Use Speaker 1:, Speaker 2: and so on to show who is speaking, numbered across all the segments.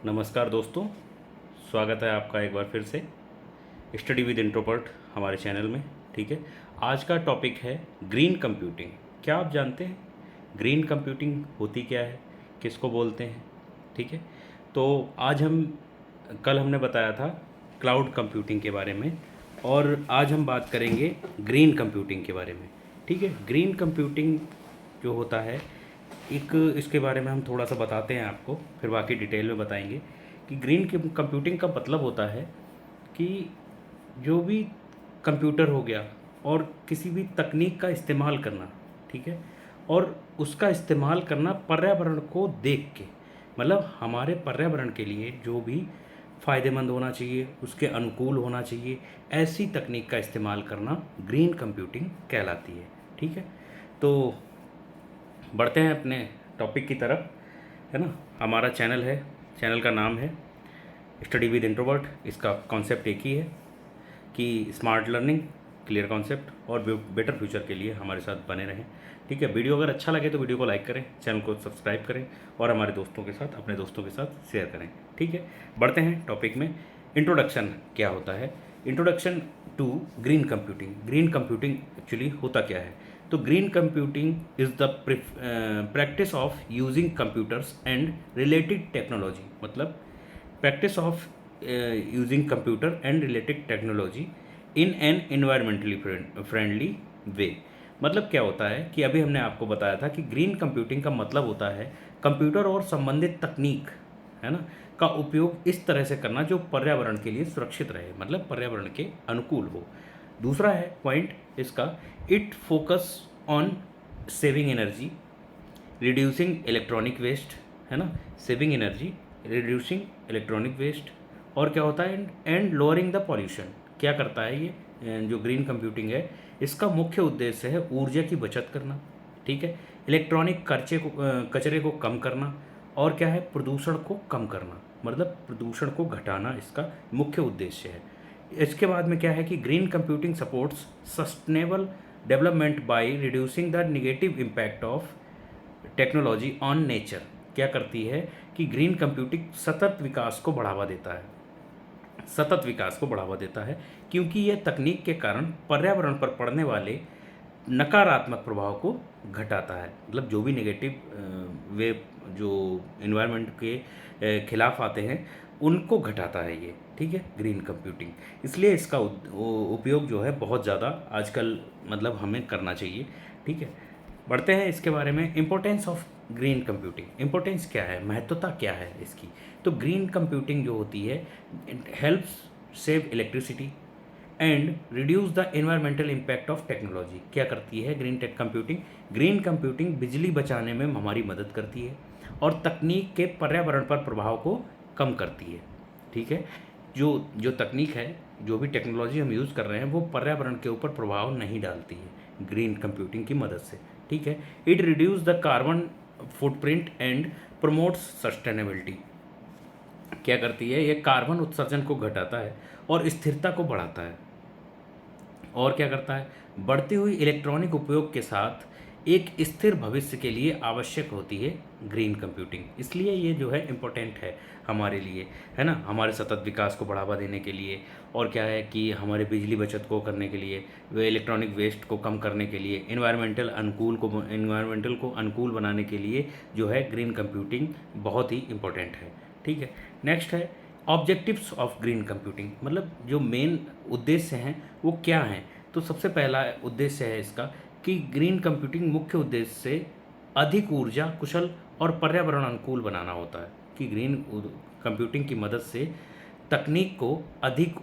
Speaker 1: नमस्कार दोस्तों, स्वागत है आपका एक बार फिर से स्टडी विद इंट्रोपर्ट हमारे चैनल में। ठीक है, आज का टॉपिक है ग्रीन कंप्यूटिंग। क्या आप जानते हैं ग्रीन कंप्यूटिंग होती क्या है, किसको बोलते हैं? ठीक है, तो आज हम कल हमने बताया था क्लाउड कंप्यूटिंग के बारे में और आज हम बात करेंगे ग्रीन कंप्यूटिंग के बारे में। ठीक है, ग्रीन कंप्यूटिंग जो होता है एक इसके बारे में हम थोड़ा सा बताते हैं आपको, फिर बाकी डिटेल में बताएंगे कि ग्रीन कंप्यूटिंग का मतलब होता है कि जो भी कंप्यूटर हो गया और किसी भी तकनीक का इस्तेमाल करना, ठीक है, और उसका इस्तेमाल करना पर्यावरण को देख के, मतलब हमारे पर्यावरण के लिए जो भी फ़ायदेमंद होना चाहिए, उसके अनुकूल होना चाहिए, ऐसी तकनीक का इस्तेमाल करना ग्रीन कंप्यूटिंग कहलाती है। ठीक है, तो बढ़ते हैं अपने टॉपिक की तरफ, है ना। हमारा चैनल है, चैनल का नाम है स्टडी विद इंट्रोवर्ट। इसका कॉन्सेप्ट एक ही है कि स्मार्ट लर्निंग, क्लियर कॉन्सेप्ट और बेटर फ्यूचर के लिए हमारे साथ बने रहें। ठीक है, वीडियो अगर अच्छा लगे तो वीडियो को लाइक करें, चैनल को सब्सक्राइब करें और हमारे दोस्तों के साथ, अपने दोस्तों के साथ शेयर करें। ठीक है, बढ़ते हैं टॉपिक में। इंट्रोडक्शन क्या होता है? Introduction to green computing. Green computing actually होता क्या है? तो green computing is the practice of using computers and related technology, मतलब practice of using computer and related technology in an environmentally friendly way. मतलब क्या होता है कि अभी हमने आपको बताया था कि ग्रीन कंप्यूटिंग का मतलब होता है कंप्यूटर और संबंधित तकनीक, है ना, का उपयोग इस तरह से करना जो पर्यावरण के लिए सुरक्षित रहे, मतलब पर्यावरण के अनुकूल हो। दूसरा है पॉइंट इसका, it focus on saving energy, reducing electronic waste, है ना, saving energy, reducing electronic waste, और क्या होता है एंड लोअरिंग द पॉल्यूशन। क्या करता है ये जो ग्रीन कंप्यूटिंग है, इसका मुख्य उद्देश्य है ऊर्जा की बचत करना, ठीक है, इलेक्ट्रॉनिक कचरे को कम करना, और क्या है, प्रदूषण को कम करना, मतलब प्रदूषण को घटाना इसका मुख्य उद्देश्य है। इसके बाद में क्या है कि green computing supports sustainable development by reducing the negative impact of technology on nature. क्या करती है कि ग्रीन कंप्यूटिंग सतत विकास को बढ़ावा देता है, सतत विकास को बढ़ावा देता है, क्योंकि यह तकनीक के कारण पर्यावरण पर पड़ने वाले नकारात्मक प्रभाव को घटाता है, मतलब जो भी नेगेटिव वे जो इन्वायरमेंट के खिलाफ आते हैं उनको घटाता है ये। ठीक है, ग्रीन कंप्यूटिंग, इसलिए इसका उपयोग जो है बहुत ज़्यादा आजकल मतलब हमें करना चाहिए। ठीक है, बढ़ते हैं इसके बारे में। Importance of green computing, importance क्या है, महत्वता क्या है इसकी? तो ग्रीन कंप्यूटिंग जो होती है helps save electricity and reduce the environmental impact of technology. क्या करती है green tech computing? Green computing बिजली बचाने में हमारी मदद करती है और तकनीक के पर्यावरण पर प्रभाव को कम करती है। ठीक है, जो जो तकनीक है, जो भी टेक्नोलॉजी हम यूज़ कर रहे हैं वो पर्यावरण के ऊपर प्रभाव नहीं डालती है ग्रीन कंप्यूटिंग की मदद से। ठीक है, it reduce the carbon footprint and promotes sustainability. क्या करती है, ये कार्बन उत्सर्जन को घटाता है और स्थिरता को बढ़ाता है। और क्या करता है, बढ़ती हुई इलेक्ट्रॉनिक उपयोग के साथ एक स्थिर भविष्य के लिए आवश्यक होती है ग्रीन कंप्यूटिंग। इसलिए ये जो है इम्पोर्टेंट है हमारे लिए, है ना, हमारे सतत विकास को बढ़ावा देने के लिए, और क्या है कि हमारे बिजली बचत को करने के लिए, वे इलेक्ट्रॉनिक वेस्ट को कम करने के लिए, इन्वायरमेंटल को अनुकूल बनाने के लिए जो है ग्रीन कंप्यूटिंग बहुत ही इम्पोर्टेंट है। ठीक है, नेक्स्ट है ऑब्जेक्टिव्स ऑफ ग्रीन कंप्यूटिंग, मतलब जो मेन उद्देश्य हैं वो क्या हैं? तो सबसे पहला उद्देश्य है इसका कि ग्रीन कंप्यूटिंग मुख्य उद्देश्य से अधिक ऊर्जा कुशल और पर्यावरण अनुकूल बनाना होता है, कि ग्रीन कंप्यूटिंग की मदद से तकनीक को अधिक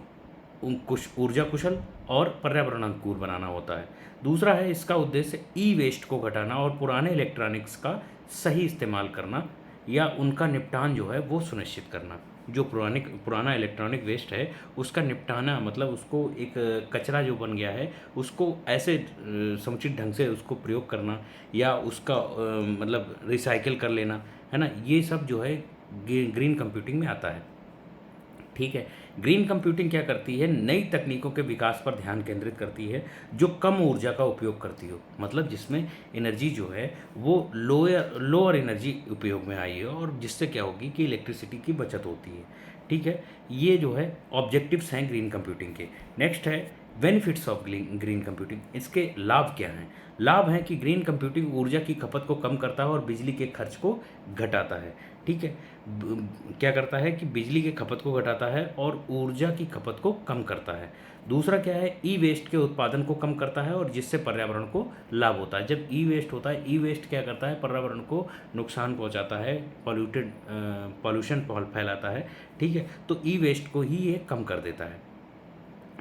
Speaker 1: ऊर्जा कुशल और पर्यावरण अनुकूल बनाना होता है। दूसरा है इसका उद्देश्य ई वेस्ट को घटाना और पुराने इलेक्ट्रॉनिक्स का सही इस्तेमाल करना या उनका निपटान जो है वो सुनिश्चित करना। जो पुराना इलेक्ट्रॉनिक वेस्ट है उसका निपटाना, मतलब उसको एक कचरा जो बन गया है उसको ऐसे समुचित ढंग से उसको प्रयोग करना या उसका मतलब रिसाइकिल कर लेना, है ना, ये सब जो है ग्रीन कंप्यूटिंग में आता है। ठीक है। ग्रीन कंप्यूटिंग क्या करती है, नई तकनीकों के विकास पर ध्यान केंद्रित करती है जो कम ऊर्जा का उपयोग करती हो, मतलब जिसमें एनर्जी जो है वो लोअर एनर्जी उपयोग में आई है, और जिससे क्या होगी कि इलेक्ट्रिसिटी की बचत होती है। ठीक है, ये जो है ऑब्जेक्टिव्स हैं ग्रीन कंप्यूटिंग के। नेक्स्ट है बेनिफिट्स ऑफ ग्रीन कंप्यूटिंग। इसके लाभ क्या हैं? लाभ हैं कि ग्रीन कंप्यूटिंग ऊर्जा की खपत को कम करता है और बिजली के खर्च को घटाता है। ठीक है, क्या करता है कि बिजली के खपत को घटाता है और ऊर्जा की खपत को कम करता है। दूसरा क्या है, ई वेस्ट के उत्पादन को कम करता है और जिससे पर्यावरण को लाभ होता है। जब ई वेस्ट होता है, ई वेस्ट क्या करता है, पर्यावरण को नुकसान पहुंचाता है, पॉल्यूशन फैलाता है। ठीक है, तो ई वेस्ट को ही ये कम कर देता है।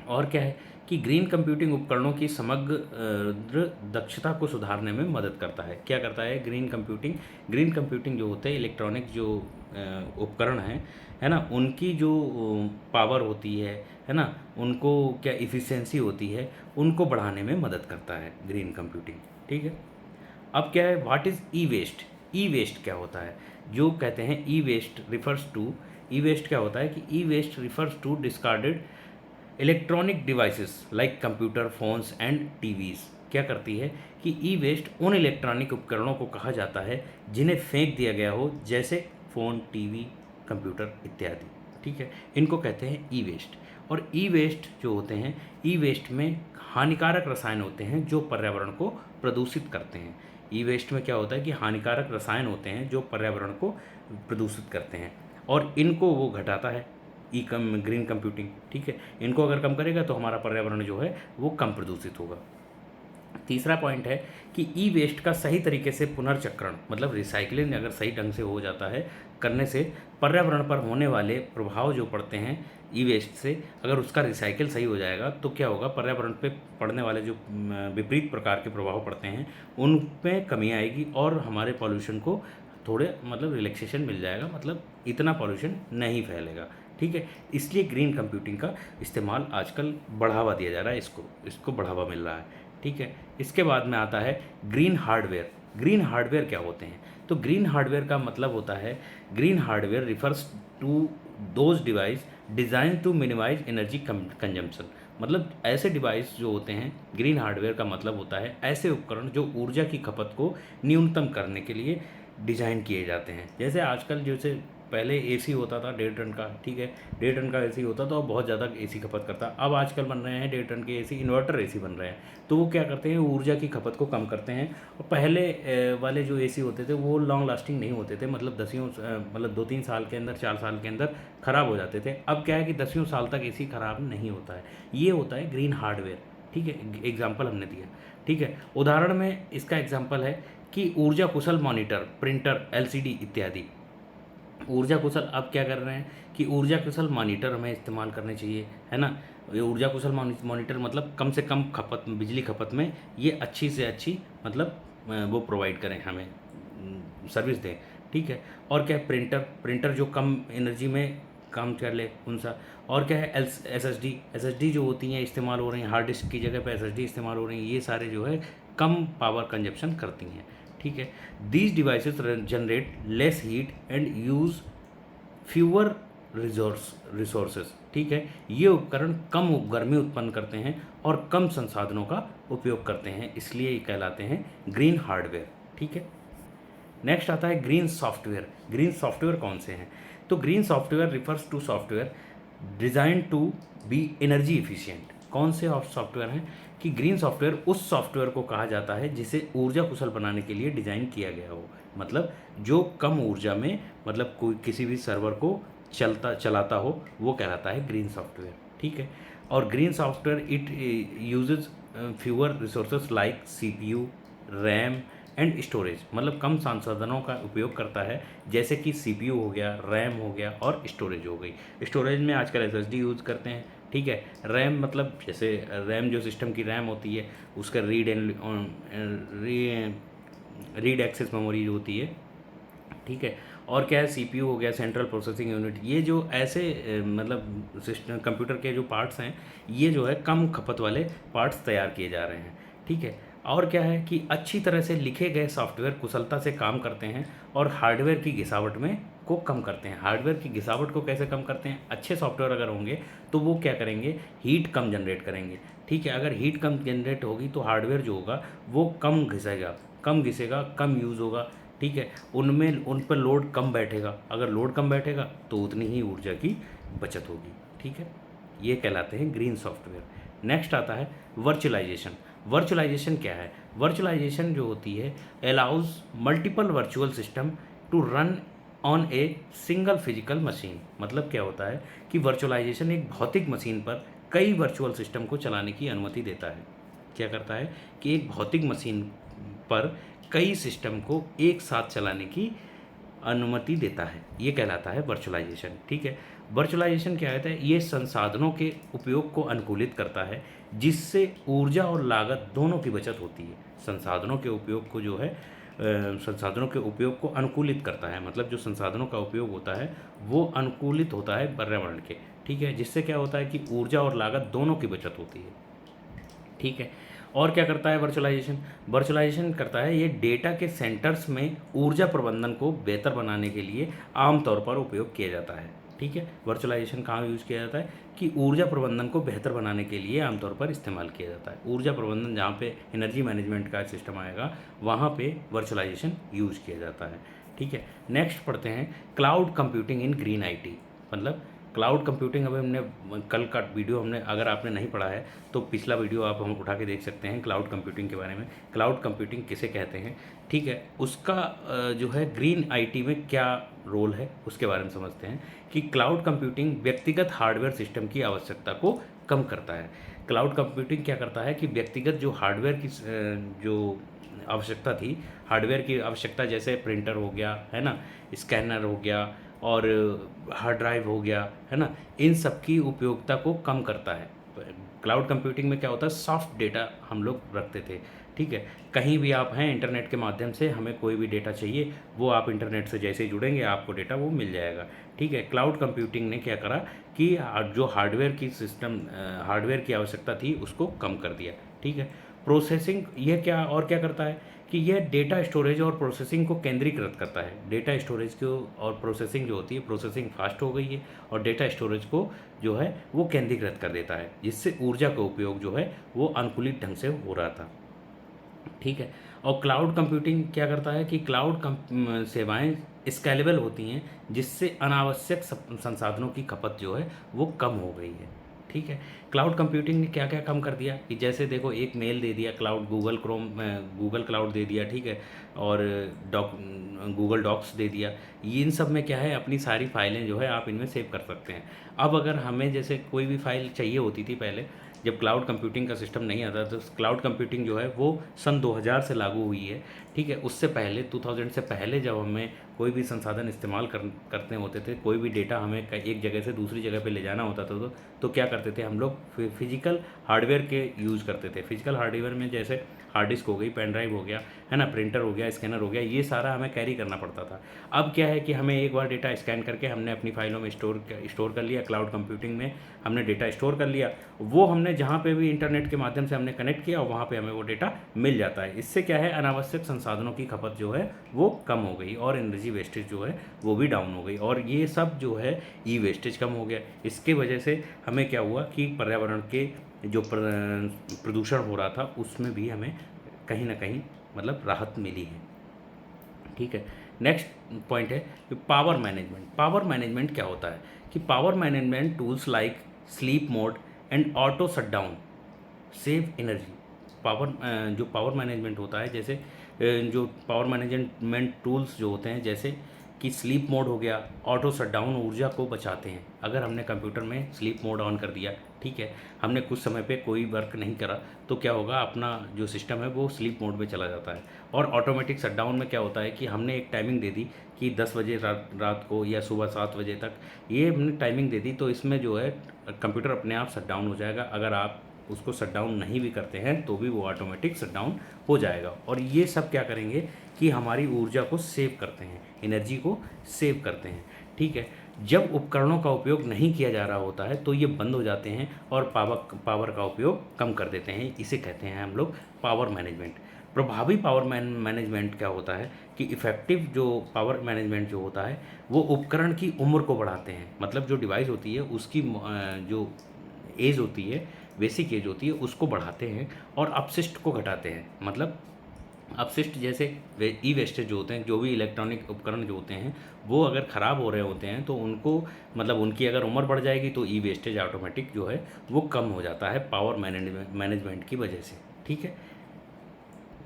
Speaker 1: और क्या है कि ग्रीन कंप्यूटिंग उपकरणों की समग्र दक्षता को सुधारने में मदद करता है। क्या करता है ग्रीन कंप्यूटिंग जो होते हैं इलेक्ट्रॉनिक जो उपकरण हैं, है ना, उनकी जो पावर होती है ना, उनको क्या इफ़िशियंसी होती है, उनको बढ़ाने में मदद करता है ग्रीन कंप्यूटिंग। ठीक है, अब क्या है, what is E waste? E waste क्या होता है? जो कहते हैं ई वेस्ट क्या होता है कि E waste refers to discarded electronic devices like computer, phones and TVs. क्या करती है कि ई वेस्ट उन इलेक्ट्रॉनिक उपकरणों को कहा जाता है जिन्हें फेंक दिया गया हो, जैसे फ़ोन, टीवी, कंप्यूटर इत्यादि। ठीक है, इनको कहते हैं ई वेस्ट। और ई वेस्ट जो होते हैं, ई वेस्ट में हानिकारक रसायन होते हैं जो पर्यावरण को प्रदूषित करते हैं। ई वेस्ट में क्या होता है कि हानिकारक रसायन होते हैं जो पर्यावरण को प्रदूषित करते हैं, और इनको वो घटाता है ग्रीन कंप्यूटिंग। ठीक है, इनको अगर कम करेगा तो हमारा पर्यावरण जो है वो कम प्रदूषित होगा। तीसरा पॉइंट है कि ई वेस्ट का सही तरीके से पुनर्चक्रण, मतलब रिसाइकलिंग अगर सही ढंग से हो जाता है, करने से पर्यावरण पर होने वाले प्रभाव जो पड़ते हैं ई वेस्ट से, अगर उसका रिसाइकिल सही हो जाएगा तो क्या होगा, पर्यावरण पे पड़ने वाले जो विपरीत प्रकार के प्रभाव पड़ते हैं उन पे कमी आएगी और हमारे पॉल्यूशन को थोड़े मतलब रिलैक्सेशन मिल जाएगा, मतलब इतना पॉल्यूशन नहीं फैलेगा। ठीक है, इसलिए ग्रीन कंप्यूटिंग का इस्तेमाल आजकल बढ़ावा दिया जा रहा है, इसको बढ़ावा मिल रहा है। ठीक है, इसके बाद में आता है ग्रीन हार्डवेयर। ग्रीन हार्डवेयर क्या होते हैं? तो ग्रीन हार्डवेयर का मतलब होता है, green hardware refers to those device design to minimize energy consumption. मतलब ऐसे डिवाइस जो होते हैं, ग्रीन हार्डवेयर का मतलब होता है ऐसे उपकरण जो ऊर्जा की खपत को न्यूनतम करने के लिए डिज़ाइन किए जाते हैं। जैसे आजकल जैसे पहले एसी होता था 1.5 टन का, ठीक है, 1.5 टन का एसी होता था और बहुत ज़्यादा एसी खपत करता। अब आजकल बन रहे हैं 1.5 टन के एसी, इन्वर्टर एसी बन रहे हैं, तो वो क्या करते हैं, ऊर्जा की खपत को कम करते हैं। और पहले वाले जो एसी होते थे वो लॉन्ग लास्टिंग नहीं होते थे, मतलब मतलब 2-3 साल के अंदर, 4 साल के अंदर ख़राब हो जाते थे। अब क्या है कि 10 साल तक एसी ख़राब नहीं होता है। ये होता है ग्रीन हार्डवेयर। ठीक है, एग्जाम्पल हमने दिया। ठीक है, उदाहरण में इसका एग्जाम्पल है कि ऊर्जा कुशल मॉनिटर, प्रिंटर, एलसीडी इत्यादि। ऊर्जा कुशल अब क्या कर रहे हैं कि ऊर्जा कुशल मॉनिटर हमें इस्तेमाल करने चाहिए, है ना। ये ऊर्जा कुशल मॉनिटर मतलब कम से कम खपत, बिजली खपत में ये अच्छी से अच्छी मतलब वो प्रोवाइड करें, हमें सर्विस दें। ठीक है, और क्या है, प्रिंटर जो कम एनर्जी में काम कर ले उनसा। और क्या है, एसएसडी जो होती हैं इस्तेमाल हो रही हैं, हार्ड डिस्क की जगह पे एसएसडी इस्तेमाल हो रही हैं, ये सारे जो है कम पावर कंजप्शन करती हैं। ठीक है, these devices generate less heat and use fewer resources. ठीक है, ये उपकरण कम गर्मी उत्पन्न करते हैं और कम संसाधनों का उपयोग करते हैं, इसलिए ये कहलाते हैं ग्रीन हार्डवेयर। ठीक है, नेक्स्ट आता है ग्रीन सॉफ्टवेयर। ग्रीन सॉफ्टवेयर कौन से हैं? तो green software refers to software design to be energy efficient. कौन से सॉफ्टवेयर हैं कि ग्रीन सॉफ्टवेयर उस सॉफ्टवेयर को कहा जाता है जिसे ऊर्जा कुशल बनाने के लिए डिज़ाइन किया गया हो, मतलब जो कम ऊर्जा में, मतलब कोई किसी भी सर्वर को चलाता हो, वो कहलाता है ग्रीन सॉफ्टवेयर। ठीक है, और green software it uses fewer resources like CPU, RAM and storage, मतलब कम संसाधनों का उपयोग करता है, जैसे कि सीपीयू हो गया, रैम हो गया और स्टोरेज हो गई। स्टोरेज में आजकल एसएसडी यूज़ करते हैं। ठीक है, रैम मतलब जैसे रैम जो सिस्टम की रैम होती है उसका रीड एक्सेस मेमोरी होती है। ठीक है, और क्या है, सीपीयू हो गया, सेंट्रल प्रोसेसिंग यूनिट। ये जो ऐसे मतलब सिस्टम कंप्यूटर के जो पार्ट्स हैं, ये जो है कम खपत वाले पार्ट्स तैयार किए जा रहे हैं। ठीक है, और क्या है कि अच्छी तरह से लिखे गए सॉफ्टवेयर कुशलता से काम करते हैं और हार्डवेयर की घिसावट में को कम करते हैं। हार्डवेयर की घिसावट को कैसे कम करते हैं? अच्छे सॉफ्टवेयर अगर होंगे तो वो क्या करेंगे, हीट कम जनरेट करेंगे। ठीक है, अगर हीट कम जनरेट होगी तो हार्डवेयर जो होगा वो कम घिसेगा, कम यूज़ होगा। ठीक है, उन पर लोड कम बैठेगा, अगर लोड कम बैठेगा तो उतनी ही ऊर्जा की बचत होगी। ठीक है, ये कहलाते हैं ग्रीन सॉफ्टवेयर। नेक्स्ट आता है वर्चुअलाइजेशन। वर्चुअलाइजेशन क्या है? वर्चुअलाइजेशन जो होती है allows multiple virtual system to run on a single physical machine. मतलब क्या होता है कि वर्चुअलाइजेशन एक भौतिक मशीन पर कई वर्चुअल सिस्टम को चलाने की अनुमति देता है। क्या करता है कि एक भौतिक मशीन पर कई सिस्टम को एक साथ चलाने की अनुमति देता है, ये कहलाता है वर्चुअलाइजेशन। ठीक है, वर्चुअलाइजेशन क्या होता है? ये संसाधनों के उपयोग को अनुकूलित करता है जिससे ऊर्जा और लागत दोनों की बचत होती है। संसाधनों के उपयोग को जो है संसाधनों के उपयोग को अनुकूलित करता है, मतलब जो संसाधनों का उपयोग होता है वो अनुकूलित होता है पर्यावरण के। ठीक है, जिससे क्या होता है कि ऊर्जा और लागत दोनों की बचत होती है। ठीक है, और क्या करता है वर्चुअलाइजेशन? वर्चुअलाइजेशन करता है ये डेटा के सेंटर्स में ऊर्जा प्रबंधन को बेहतर बनाने के लिए आमतौर पर उपयोग किया जाता है। ठीक है, वर्चुअलाइजेशन कहाँ यूज़ किया जाता है कि ऊर्जा प्रबंधन को बेहतर बनाने के लिए आमतौर पर इस्तेमाल किया जाता है। ऊर्जा प्रबंधन जहाँ पे एनर्जी मैनेजमेंट का सिस्टम आएगा वहाँ पे वर्चुअलाइजेशन यूज़ किया जाता है। ठीक है, नेक्स्ट पढ़ते हैं cloud computing in green IT. मतलब क्लाउड कंप्यूटिंग अभी हमने कल का वीडियो हमने, अगर आपने नहीं पढ़ा है तो पिछला वीडियो आप हम उठा के देख सकते हैं क्लाउड कंप्यूटिंग के बारे में। क्लाउड कंप्यूटिंग किसे कहते हैं? ठीक है, उसका जो है ग्रीन आईटी में क्या रोल है उसके बारे में समझते हैं कि क्लाउड कंप्यूटिंग व्यक्तिगत हार्डवेयर सिस्टम की आवश्यकता को कम करता है। क्लाउड कंप्यूटिंग क्या करता है कि व्यक्तिगत जो हार्डवेयर की जो आवश्यकता थी, हार्डवेयर की आवश्यकता, जैसे प्रिंटर हो गया है ना, स्कैनर हो गया और हार्ड ड्राइव हो गया है ना, इन सब की उपयोगिता को कम करता है। क्लाउड कंप्यूटिंग में क्या होता है, सॉफ्ट डेटा हम लोग रखते थे। ठीक है, कहीं भी आप हैं इंटरनेट के माध्यम से, हमें कोई भी डेटा चाहिए वो आप इंटरनेट से जैसे ही जुड़ेंगे आपको डेटा वो मिल जाएगा। ठीक है, क्लाउड कंप्यूटिंग ने क्या करा कि जो हार्डवेयर की आवश्यकता थी उसको कम कर दिया। ठीक है, प्रोसेसिंग ये क्या करता है कि यह डेटा स्टोरेज और प्रोसेसिंग को केंद्रीकृत करता है। डेटा स्टोरेज को और प्रोसेसिंग जो होती है, प्रोसेसिंग फास्ट हो गई है और डेटा स्टोरेज को जो है वो केंद्रीकृत कर देता है, जिससे ऊर्जा का उपयोग जो है वो अनुकूलित ढंग से हो रहा था। ठीक है, और क्लाउड कंप्यूटिंग क्या करता है कि सेवाएं स्केलेबल होती हैं, जिससे अनावश्यक संसाधनों की खपत जो है वो कम हो गई है। ठीक है, क्लाउड कंप्यूटिंग ने क्या क्या कम कर दिया कि जैसे देखो एक मेल दे दिया क्लाउड, गूगल क्लाउड दे दिया। ठीक है, और गूगल डॉक्स दे दिया। ये इन सब में क्या है, अपनी सारी फाइलें जो है आप इनमें सेव कर सकते हैं। अब अगर हमें जैसे कोई भी फाइल चाहिए होती थी पहले, जब क्लाउड कंप्यूटिंग का सिस्टम नहीं आता, तो क्लाउड कंप्यूटिंग जो है वो सन 2000 से लागू हुई है। ठीक है, उससे पहले 2000 से पहले जब हमें कोई भी संसाधन इस्तेमाल करते होते थे, कोई भी डेटा हमें एक जगह से दूसरी जगह पे ले जाना होता था, तो क्या करते थे हम लोग, फिजिकल हार्डवेयर के यूज़ करते थे। फिजिकल हार्डवेयर में जैसे हार्ड डिस्क हो गई, पेन ड्राइव हो गया है ना, प्रिंटर हो गया, स्कैनर हो गया, ये सारा हमें कैरी करना पड़ता था। अब क्या है कि हमें एक बार डेटा स्कैन करके हमने अपनी फाइलों में स्टोर कर लिया, क्लाउड कंप्यूटिंग में हमने डेटा स्टोर कर लिया, वो हमने जहाँ पे भी इंटरनेट के माध्यम से हमने कनेक्ट किया वहाँ पे हमें वो डेटा मिल जाता है। इससे क्या है, अनावश्यक संसाधनों की खपत जो है वो कम हो गई और एनर्जी वेस्टेज जो है वो भी डाउन हो गई, और ये सब जो है ई वेस्टेज कम हो गया। इसके वजह से हमें क्या हुआ कि पर्यावरण के जो प्रदूषण हो रहा था उसमें भी हमें कहीं ना कहीं मतलब राहत मिली है। ठीक है, नेक्स्ट पॉइंट है कि पावर मैनेजमेंट। पावर मैनेजमेंट क्या होता है कि power management tools like sleep mode and auto shutdown save energy. जो पावर मैनेजमेंट होता है, जैसे जो पावर मैनेजमेंट टूल्स जो होते हैं, जैसे कि स्लीप मोड हो गया, ऑटो शटडाउन ऊर्जा को बचाते हैं। अगर हमने कंप्यूटर में स्लीप मोड ऑन कर दिया, ठीक है, हमने कुछ समय पे कोई वर्क नहीं करा, तो क्या होगा, अपना जो सिस्टम है वो स्लीप मोड में चला जाता है। और ऑटोमेटिक शटडाउन में क्या होता है कि हमने एक टाइमिंग दे दी कि 10 बजे रात को या सुबह 7 बजे तक, ये हमने टाइमिंग दे दी, तो इसमें जो है कंप्यूटर अपने आप शटडाउन हो जाएगा। अगर आप उसको शटडाउन नहीं भी करते हैं तो भी वो ऑटोमेटिक शटडाउन हो जाएगा। और ये सब क्या करेंगे कि हमारी ऊर्जा को सेव करते हैं, एनर्जी को सेव करते हैं। ठीक है, जब उपकरणों का उपयोग नहीं किया जा रहा होता है तो ये बंद हो जाते हैं और पावर का उपयोग कम कर देते हैं। इसे कहते हैं हम लोग पावर मैनेजमेंट। प्रभावी पावर मैनेजमेंट क्या होता है कि इफ़ेक्टिव जो पावर मैनेजमेंट जो होता है वो उपकरण की उम्र को बढ़ाते हैं, मतलब जो डिवाइस होती है उसकी जो एज होती है, बेसिक एज होती है, उसको बढ़ाते हैं और अपशिष्ट को घटाते हैं। मतलब अपशिष्ट जैसे ई वेस्टेज जो होते हैं, जो भी इलेक्ट्रॉनिक उपकरण जो होते हैं वो अगर ख़राब हो रहे होते हैं तो उनको, मतलब उनकी अगर उम्र बढ़ जाएगी तो ई वेस्टेज ऑटोमेटिक जो है वो कम हो जाता है पावर मैनेजमेंट की वजह से। ठीक है,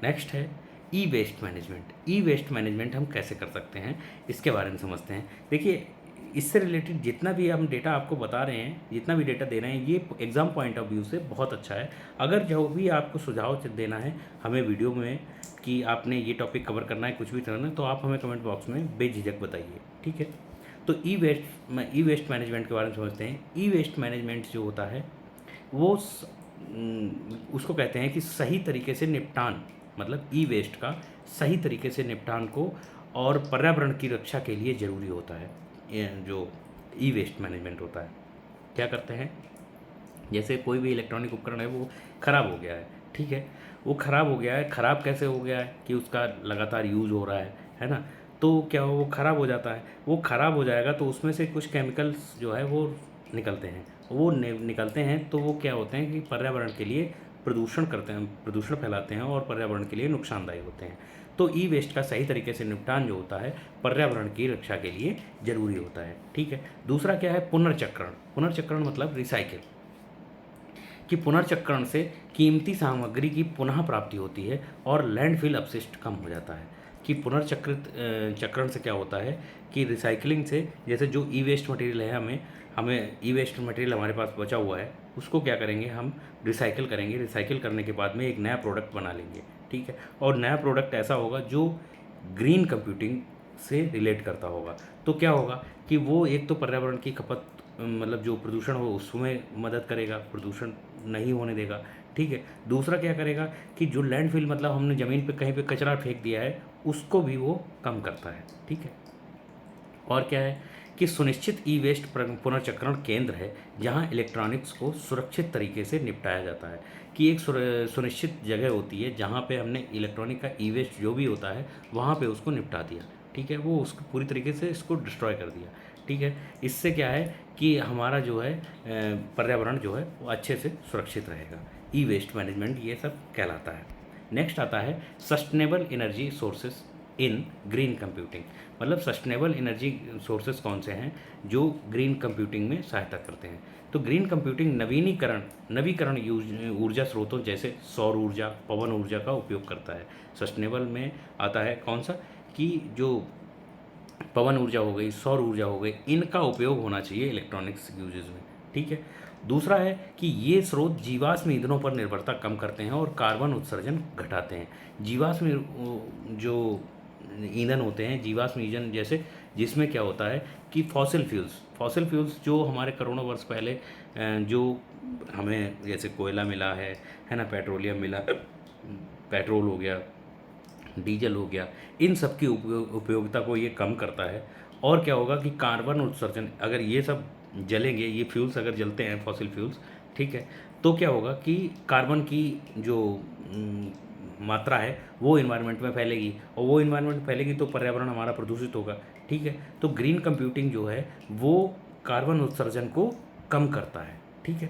Speaker 1: नेक्स्ट है ई वेस्ट मैनेजमेंट। ई वेस्ट मैनेजमेंट हम कैसे कर सकते हैं इसके बारे में समझते हैं। देखिए, इससे रिलेटेड जितना भी हम डेटा आपको बता रहे हैं, जितना भी डेटा दे रहे हैं, ये एग्ज़ाम पॉइंट ऑफ व्यू से बहुत अच्छा है। अगर जो भी आपको सुझाव देना है हमें वीडियो में कि आपने ये टॉपिक कवर करना है, कुछ भी करना है, तो आप हमें कमेंट बॉक्स में बेझिझक बताइए। ठीक है, तो ई वेस्ट मैनेजमेंट के बारे में समझते हैं। ई वेस्ट मैनेजमेंट जो होता है वो उसको कहते हैं कि सही तरीके से निपटान, मतलब ई वेस्ट का सही तरीके से निपटान को और पर्यावरण की रक्षा के लिए ज़रूरी होता है। ये जो ई वेस्ट मैनेजमेंट होता है, क्या करते हैं, जैसे कोई भी इलेक्ट्रॉनिक उपकरण है वो ख़राब हो गया है। ठीक है, वो ख़राब हो गया है, ख़राब कैसे हो गया है कि उसका लगातार यूज़ हो रहा है ना, तो क्या वो ख़राब हो जाता है। वो ख़राब हो जाएगा तो उसमें से कुछ केमिकल्स जो है वो निकलते हैं, वो निकलते हैं तो वो क्या होते हैं कि पर्यावरण के लिए प्रदूषण करते हैं, प्रदूषण फैलाते हैं और पर्यावरण के लिए नुकसानदायी होते हैं। तो ई वेस्ट का सही तरीके से निपटान जो होता है पर्यावरण की रक्षा के लिए ज़रूरी होता है। ठीक है, दूसरा क्या है, पुनर्चक्रण। पुनर्चक्रण मतलब रिसाइकिल, कि पुनर्चक्रण से कीमती सामग्री की पुनः प्राप्ति होती है और लैंडफिल अपशिष्ट कम हो जाता है। कि पुनर्चक्रित चक्रण से क्या होता है कि रिसाइकलिंग से, जैसे जो ई वेस्ट मटेरियल है, हमें ई वेस्ट मटेरियल हमारे पास बचा हुआ है उसको क्या करेंगे, हम रिसाइकिल करेंगे। रिसाइकिल करने के बाद में एक नया प्रोडक्ट बना लेंगे। ठीक है, और नया प्रोडक्ट ऐसा होगा जो ग्रीन कंप्यूटिंग से रिलेट करता होगा। तो क्या होगा कि वो एक तो पर्यावरण की खपत, मतलब जो प्रदूषण हो उसमें मदद करेगा, प्रदूषण नहीं होने देगा। ठीक है, दूसरा क्या करेगा कि जो लैंडफिल, मतलब हमने ज़मीन पे कहीं पे कचरा फेंक दिया है उसको भी वो कम करता है। ठीक है, और क्या है कि सुनिश्चित ई वेस्ट पुनर्चक्रण केंद्र है जहां इलेक्ट्रॉनिक्स को सुरक्षित तरीके से निपटाया जाता है। कि एक सुनिश्चित जगह होती है जहां पे हमने इलेक्ट्रॉनिक का ई वेस्ट जो भी होता है वहां पे उसको निपटा दिया। ठीक है, वो उसको पूरी तरीके से इसको डिस्ट्रॉय कर दिया। ठीक है, इससे क्या है कि हमारा जो है पर्यावरण जो है वो अच्छे से सुरक्षित रहेगा। ई वेस्ट मैनेजमेंट ये सब कहलाता है। नेक्स्ट आता है सस्टेनेबल एनर्जी सोर्सेस इन ग्रीन कंप्यूटिंग। मतलब सस्टेनेबल एनर्जी सोर्सेस कौन से हैं जो ग्रीन कंप्यूटिंग में सहायता करते हैं। तो ग्रीन कंप्यूटिंग नवीकरण ऊर्जा स्रोतों जैसे सौर ऊर्जा, पवन ऊर्जा का उपयोग करता है। सस्टेनेबल में आता है कौन सा, कि जो पवन ऊर्जा हो गई, सौर ऊर्जा हो गई, इनका उपयोग होना चाहिए इलेक्ट्रॉनिक्स यूजेज में। ठीक है, दूसरा है कि ये स्रोत जीवाश्म ईंधनों पर निर्भरता कम करते हैं और कार्बन उत्सर्जन घटाते हैं। जीवाश्म जो ईंधन होते हैं, जीवाश्म ईंधन जैसे, जिसमें क्या होता है कि फॉसिल फ्यूल्स जो हमारे करोड़ों वर्ष पहले जो हमें जैसे कोयला मिला है ना, पेट्रोलियम मिला, पेट्रोल हो गया, डीजल हो गया, इन सब की उपयोगिता को ये कम करता है। और क्या होगा कि कार्बन उत्सर्जन, अगर ये सब जलेंगे, ये फ्यूल्स अगर जलते हैं फॉसिल फ्यूल्स, ठीक है, तो क्या होगा कि कार्बन की जो मात्रा है वो इन्वायरमेंट में फैलेगी, और वो इन्वायरमेंट में फैलेगी तो पर्यावरण हमारा प्रदूषित होगा। ठीक है, तो ग्रीन कंप्यूटिंग जो है वो कार्बन उत्सर्जन को कम करता है। ठीक है,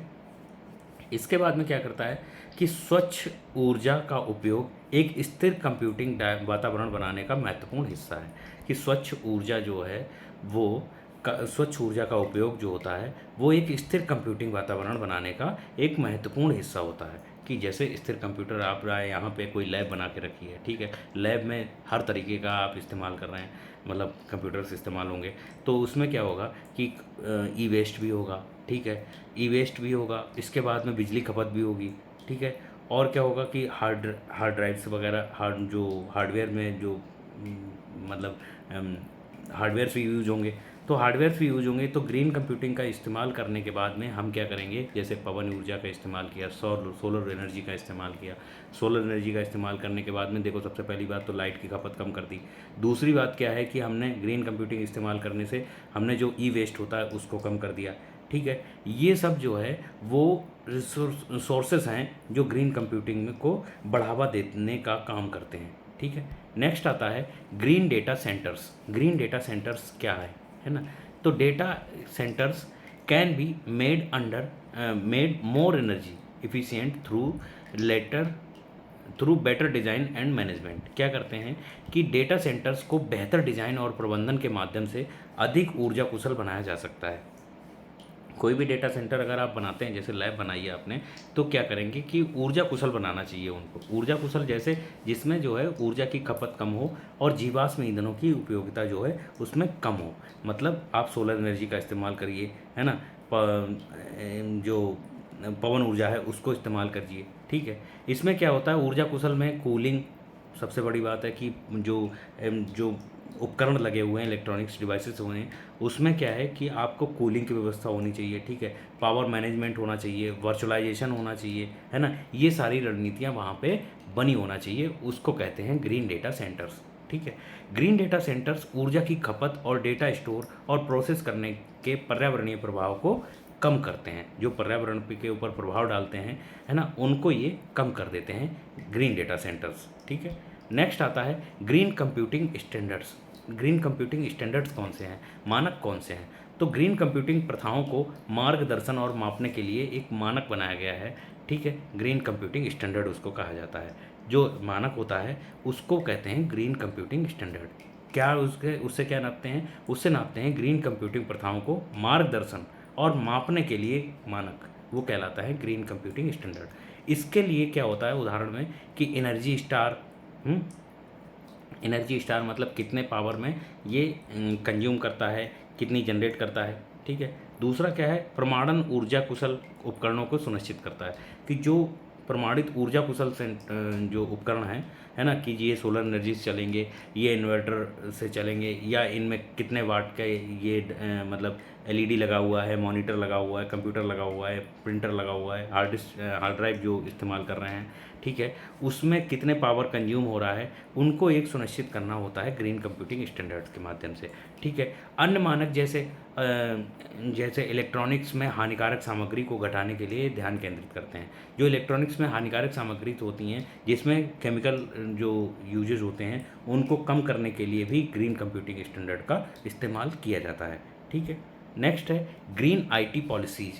Speaker 1: इसके बाद में क्या करता है कि स्वच्छ ऊर्जा का उपयोग एक स्थिर कंप्यूटिंग वातावरण बनाने का महत्वपूर्ण हिस्सा है। कि स्वच्छ ऊर्जा जो है वो स्वच्छ ऊर्जा का उपयोग जो होता है वो एक स्थिर कंप्यूटिंग वातावरण बनाने का एक महत्वपूर्ण हिस्सा होता है। कि जैसे स्थिर कंप्यूटर आप यहाँ पे कोई लैब बना के रखी है, ठीक है, लैब में हर तरीके का आप इस्तेमाल कर रहे हैं, मतलब कंप्यूटर्स इस्तेमाल होंगे, तो उसमें क्या होगा कि ई वेस्ट भी होगा। ठीक है, ई वेस्ट भी होगा, इसके बाद में बिजली खपत भी होगी। ठीक है, और क्या होगा कि हार्ड ड्राइव्स वगैरह, हार्डवेयर में जो मतलब हार्डवेयर भी यूज होंगे, तो हार्डवेयर भी यूज होंगे। तो ग्रीन कंप्यूटिंग का इस्तेमाल करने के बाद में हम क्या करेंगे, जैसे पवन ऊर्जा का इस्तेमाल किया, सोलर एनर्जी का इस्तेमाल किया। सोलर एनर्जी का इस्तेमाल करने के बाद में देखो, सबसे पहली बात तो लाइट की खपत कम कर दी। दूसरी बात क्या है कि हमने ग्रीन कंप्यूटिंग इस्तेमाल करने से हमने जो ई वेस्ट होता है उसको कम कर दिया। ठीक है। ये सब जो है वो सोर्सेस हैं जो ग्रीन कंप्यूटिंग को बढ़ावा देने का काम करते हैं, ठीक है। नेक्स्ट आता है green data centres. Green data centres क्या है ना। तो data centres can be made more energy efficient through better design and management. क्या करते हैं कि डेटा सेंटर्स को बेहतर डिज़ाइन और प्रबंधन के माध्यम से अधिक ऊर्जा कुशल बनाया जा सकता है। कोई भी डेटा सेंटर अगर आप बनाते हैं, जैसे लैब बनाई है आपने, तो क्या करेंगे कि ऊर्जा कुशल बनाना चाहिए उनको। ऊर्जा कुशल जैसे जिसमें जो है ऊर्जा की खपत कम हो और जीवाश्म ईंधनों की उपयोगिता जो है उसमें कम हो। मतलब आप सोलर एनर्जी का इस्तेमाल करिए, है ना, जो पवन ऊर्जा है उसको इस्तेमाल करिए, ठीक है। इसमें क्या होता है, ऊर्जा कुशल में कूलिंग सबसे बड़ी बात है कि जो उपकरण लगे हुए हैं, इलेक्ट्रॉनिक्स डिवाइसेस हुए हैं, उसमें क्या है कि आपको कूलिंग की व्यवस्था होनी चाहिए, ठीक है। पावर मैनेजमेंट होना चाहिए, वर्चुअलाइजेशन होना चाहिए, है ना। ये सारी रणनीतियाँ वहाँ पे बनी होना चाहिए, उसको कहते हैं ग्रीन डेटा सेंटर्स, ठीक है। ग्रीन डेटा सेंटर्स ऊर्जा की खपत और डेटा स्टोर और प्रोसेस करने के पर्यावरणीय प्रभाव को कम करते हैं। जो पर्यावरण के ऊपर प्रभाव डालते हैं, है ना, उनको ये कम कर देते हैं ग्रीन डेटा सेंटर्स, ठीक है। नेक्स्ट आता है green computing standards. Green computing standards कौन से हैं, मानक कौन से हैं। तो ग्रीन कंप्यूटिंग प्रथाओं को मार्गदर्शन और मापने के लिए एक मानक बनाया गया है, ठीक है। ग्रीन कंप्यूटिंग स्टैंडर्ड उसको कहा जाता है। जो मानक होता है उसको कहते हैं ग्रीन कंप्यूटिंग स्टैंडर्ड। क्या उससे क्या नापते हैं, उससे नापते हैं ग्रीन कंप्यूटिंग प्रथाओं को मार्गदर्शन और मापने के लिए मानक, वो कहलाता है ग्रीन कंप्यूटिंग स्टैंडर्ड। इसके लिए क्या होता है उदाहरण में कि एनर्जी स्टार, एनर्जी स्टार मतलब कितने पावर में ये कंज्यूम करता है, कितनी जनरेट करता है, ठीक है। दूसरा क्या है, प्रमाणन ऊर्जा कुशल उपकरणों को सुनिश्चित करता है कि जो प्रमाणित ऊर्जा कुशल से जो उपकरण हैं, है ना, कि ये सोलर एनर्जी से चलेंगे, ये इन्वर्टर से चलेंगे, या इनमें कितने वाट का ये मतलब एलईडी लगा हुआ है, मॉनिटर लगा हुआ है, कंप्यूटर लगा हुआ है, प्रिंटर लगा हुआ है, हार्ड ड्राइव जो इस्तेमाल कर रहे हैं, ठीक है, उसमें कितने पावर कंज्यूम हो रहा है, उनको एक सुनिश्चित करना होता है ग्रीन कंप्यूटिंग स्टैंडर्ड्स के माध्यम से, ठीक है। अन्य मानक जैसे इलेक्ट्रॉनिक्स में हानिकारक सामग्री को घटाने के लिए ध्यान केंद्रित करते हैं। जो इलेक्ट्रॉनिक्स में हानिकारक सामग्री होती हैं, जिसमें केमिकल जो यूजेज होते हैं, उनको कम करने के लिए भी ग्रीन कंप्यूटिंग स्टैंडर्ड का इस्तेमाल किया जाता है, ठीक है। नेक्स्ट है ग्रीन आईटी पॉलिसीज़।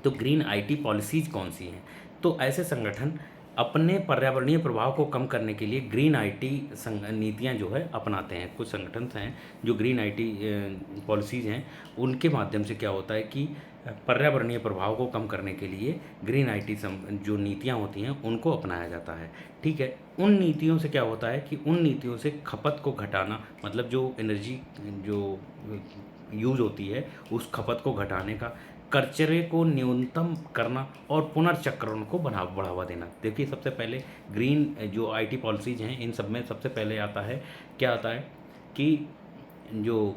Speaker 1: तो ग्रीन आईटी पॉलिसीज़ कौन सी हैं, तो ऐसे संगठन अपने पर्यावरणीय प्रभाव को कम करने के लिए ग्रीन आईटी नीतियाँ जो है अपनाते हैं। कुछ संगठन हैं जो ग्रीन आईटी पॉलिसीज़ हैं, उनके माध्यम से क्या होता है कि पर्यावरणीय प्रभाव को कम करने के लिए ग्रीन आईटी जो नीतियाँ होती हैं उनको अपनाया जाता है, ठीक है। उन नीतियों से क्या होता है कि उन नीतियों से खपत को घटाना, मतलब जो एनर्जी जो यूज़ होती है उस खपत को घटाने का, कचरे को न्यूनतम करना और पुनर्चक्रण को बढ़ावा देना। देखिए सबसे पहले ग्रीन जो आईटी पॉलिसीज़ हैं, इन सब में सबसे पहले आता है, क्या आता है कि जो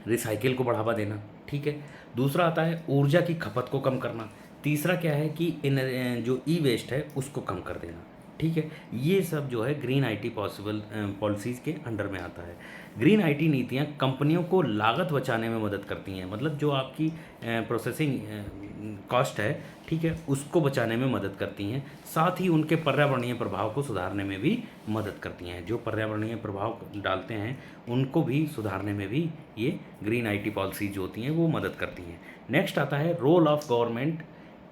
Speaker 1: रिसाइकिल को बढ़ावा देना, ठीक है। दूसरा आता है ऊर्जा की खपत को कम करना। तीसरा क्या है कि जो ई वेस्ट है उसको कम कर देना, ठीक है। ये सब जो है ग्रीन आईटी पॉलिसीज़ के अंडर में आता है। ग्रीन आईटी नीतियाँ कंपनियों को लागत बचाने में मदद करती हैं, मतलब जो आपकी प्रोसेसिंग कॉस्ट है, ठीक है, उसको बचाने में मदद करती हैं। साथ ही उनके पर्यावरणीय प्रभाव को सुधारने में भी मदद करती हैं। जो पर्यावरणीय प्रभाव डालते हैं उनको भी सुधारने में भी ये ग्रीन आईटी पॉलिसीज जो होती हैं वो मदद करती हैं। नेक्स्ट आता है role of government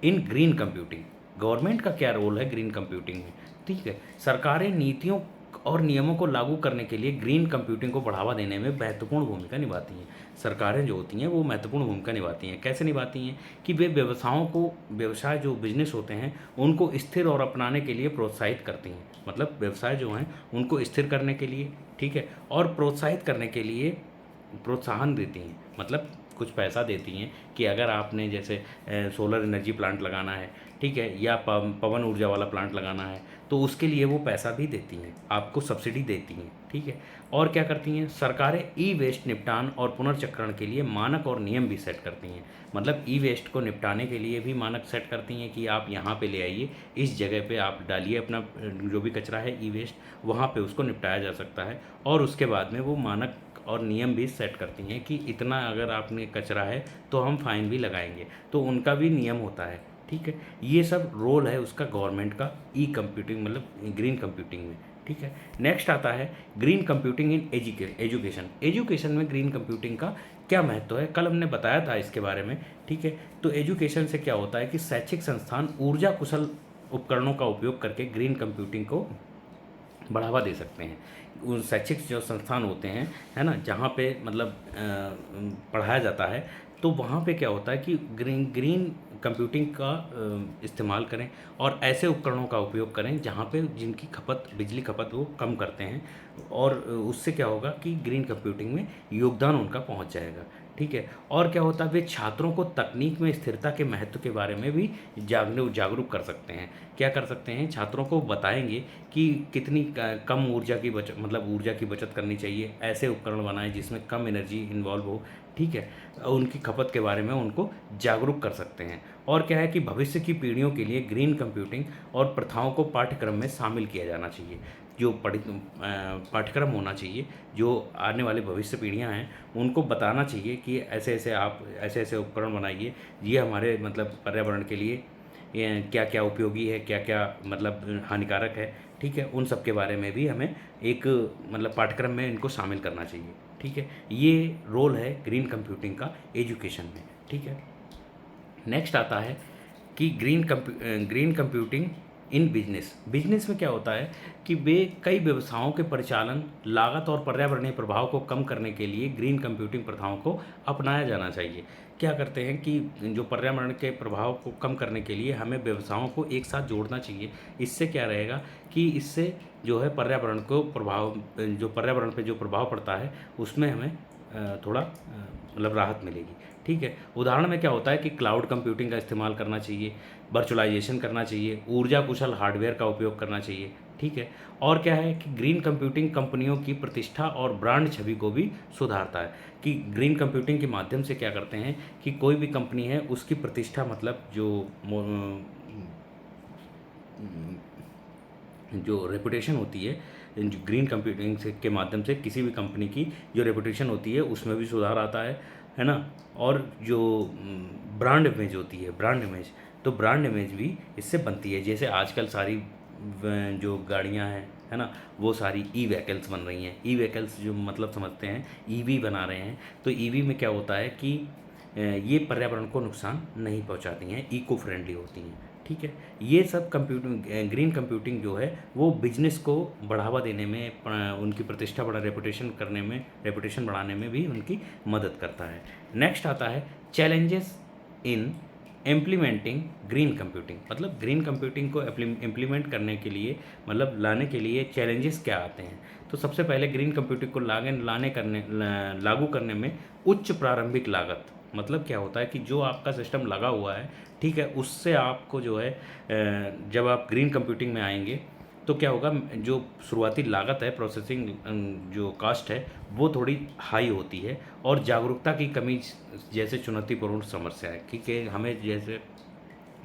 Speaker 1: in green computing. Government का क्या रोल है ग्रीन कंप्यूटिंग में, ठीक है। सरकारें नीतियों और नियमों को लागू करने के लिए ग्रीन कंप्यूटिंग को बढ़ावा देने में महत्वपूर्ण भूमिका निभाती हैं। सरकारें जो होती हैं वो महत्वपूर्ण भूमिका निभाती हैं। कैसे निभाती हैं कि वे व्यवसाय जो बिजनेस होते हैं उनको स्थिर और अपनाने के लिए प्रोत्साहित करती हैं। मतलब व्यवसाय जो हैं उनको स्थिर करने के लिए, ठीक है, और प्रोत्साहित करने के लिए प्रोत्साहन देती हैं। मतलब कुछ पैसा देती हैं कि अगर आपने जैसे सोलर एनर्जी प्लांट लगाना है, ठीक है, या पवन ऊर्जा वाला प्लांट लगाना है, तो उसके लिए वो पैसा भी देती हैं, आपको सब्सिडी देती हैं, ठीक है। और क्या करती हैं, सरकारें ई वेस्ट निपटान और पुनर्चक्रण के लिए मानक और नियम भी सेट करती हैं। मतलब ई वेस्ट को निपटाने के लिए भी मानक सेट करती हैं कि आप यहाँ पे ले आइए, इस जगह पे आप डालिए अपना जो भी कचरा है ई वेस्ट, वहाँ पे उसको निपटाया जा सकता है। और उसके बाद में वो मानक और नियम भी सेट करती हैं कि इतना अगर आपने कचरा है तो हम फाइन भी लगाएंगे, तो उनका भी नियम होता है। ठीक है, ये सब रोल है उसका गवर्नमेंट का ई कंप्यूटिंग मतलब ग्रीन कंप्यूटिंग में। ठीक है, नेक्स्ट आता है green computing in education. Education में ग्रीन कंप्यूटिंग का क्या महत्व है, कल हमने बताया था इसके बारे में। ठीक है, तो एजुकेशन से क्या होता है कि शैक्षिक संस्थान ऊर्जा कुशल उपकरणों का उपयोग करके ग्रीन कंप्यूटिंग को बढ़ावा दे सकते हैं। उन शैक्षिक जो संस्थान होते हैं, है ना, जहाँ पे मतलब पढ़ाया जाता है, तो वहाँ पे क्या होता है कि ग्रीन कंप्यूटिंग का इस्तेमाल करें और ऐसे उपकरणों का उपयोग करें जहाँ पे जिनकी बिजली खपत वो कम करते हैं, और उससे क्या होगा कि ग्रीन कंप्यूटिंग में योगदान उनका पहुँच जाएगा। ठीक है, और क्या होता है, वे छात्रों को तकनीक में स्थिरता के महत्व के बारे में भी जागरूक कर सकते हैं। क्या कर सकते हैं, छात्रों को बताएंगे कि कितनी कम ऊर्जा की बचत मतलब ऊर्जा की बचत करनी चाहिए, ऐसे उपकरण बनाएं जिसमें कम एनर्जी इन्वॉल्व हो। ठीक है, उनकी खपत के बारे में उनको जागरूक कर सकते हैं। और क्या है कि भविष्य की पीढ़ियों के लिए ग्रीन कंप्यूटिंग और प्रथाओं को पाठ्यक्रम में शामिल किया जाना चाहिए। जो पाठ्यक्रम होना चाहिए, जो आने वाले भविष्य पीढ़ियां हैं उनको बताना चाहिए कि ऐसे ऐसे आप ऐसे ऐसे उपकरण बनाइए, ये हमारे मतलब पर्यावरण के लिए क्या क्या उपयोगी है, क्या क्या मतलब हानिकारक है। ठीक है, उन सब के बारे में भी हमें एक मतलब पाठ्यक्रम में इनको शामिल करना चाहिए। ठीक है, ये रोल है ग्रीन कंप्यूटिंग का एजुकेशन में। ठीक है, नेक्स्ट आता है कि ग्रीन कंप्यूटिंग इन बिजनेस में क्या होता है कि वे कई व्यवसायों के परिचालन, लागत और पर्यावरणीय प्रभाव को कम करने के लिए ग्रीन कंप्यूटिंग प्रथाओं को अपनाया जाना चाहिए। क्या करते हैं कि जो पर्यावरण के प्रभाव को कम करने के लिए हमें व्यवसायों को एक साथ जोड़ना चाहिए। इससे क्या रहेगा कि इससे जो है जो पर्यावरण पे जो प्रभाव पड़ता है उसमें हमें थोड़ा मतलब राहत मिलेगी। ठीक है, उदाहरण में क्या होता है कि क्लाउड कंप्यूटिंग का इस्तेमाल करना चाहिए, वर्चुअलाइजेशन करना चाहिए, ऊर्जा कुशल हार्डवेयर का उपयोग करना चाहिए। ठीक है, और क्या है कि ग्रीन कंप्यूटिंग कंपनियों की प्रतिष्ठा और ब्रांड छवि को भी सुधारता है। कि ग्रीन कंप्यूटिंग के माध्यम से क्या करते हैं कि कोई भी कंपनी है उसकी प्रतिष्ठा मतलब जो रेपुटेशन होती है, जो ग्रीन कंप्यूटिंग से के माध्यम से किसी भी कंपनी की जो रेपुटेशन होती है उसमें भी सुधार आता है ना। और जो ब्रांड इमेज होती है, तो ब्रांड इमेज भी इससे बनती है। जैसे आजकल सारी जो गाड़ियां हैं, है ना, वो सारी ई व्हीकल्स बन रही हैं। ई व्हीकल्स जो मतलब समझते हैं, ईवी बना रहे हैं। तो ईवी में क्या होता है कि ये पर्यावरण को नुकसान नहीं पहुंचाती हैं, इको फ्रेंडली होती हैं। ठीक है, ये सब ग्रीन कंप्यूटिंग जो है वो बिजनेस को बढ़ावा देने में, उनकी प्रतिष्ठा रेपुटेशन बढ़ाने में भी उनकी मदद करता है। नेक्स्ट आता है challenges in implementing green computing. मतलब ग्रीन कंप्यूटिंग को इम्प्लीमेंट करने के लिए मतलब लाने के लिए चैलेंजेस क्या आते हैं। तो सबसे पहले ग्रीन कंप्यूटिंग को लागू करने में उच्च प्रारंभिक लागत। मतलब क्या होता है कि जो आपका सिस्टम लगा हुआ है, ठीक है, उससे आपको जो है जब आप ग्रीन कंप्यूटिंग में आएंगे तो क्या होगा, जो शुरुआती लागत है, प्रोसेसिंग जो कास्ट है वो थोड़ी हाई होती है, और जागरूकता की कमी जैसे चुनौतीपूर्ण समस्या है। ठीक है, हमें जैसे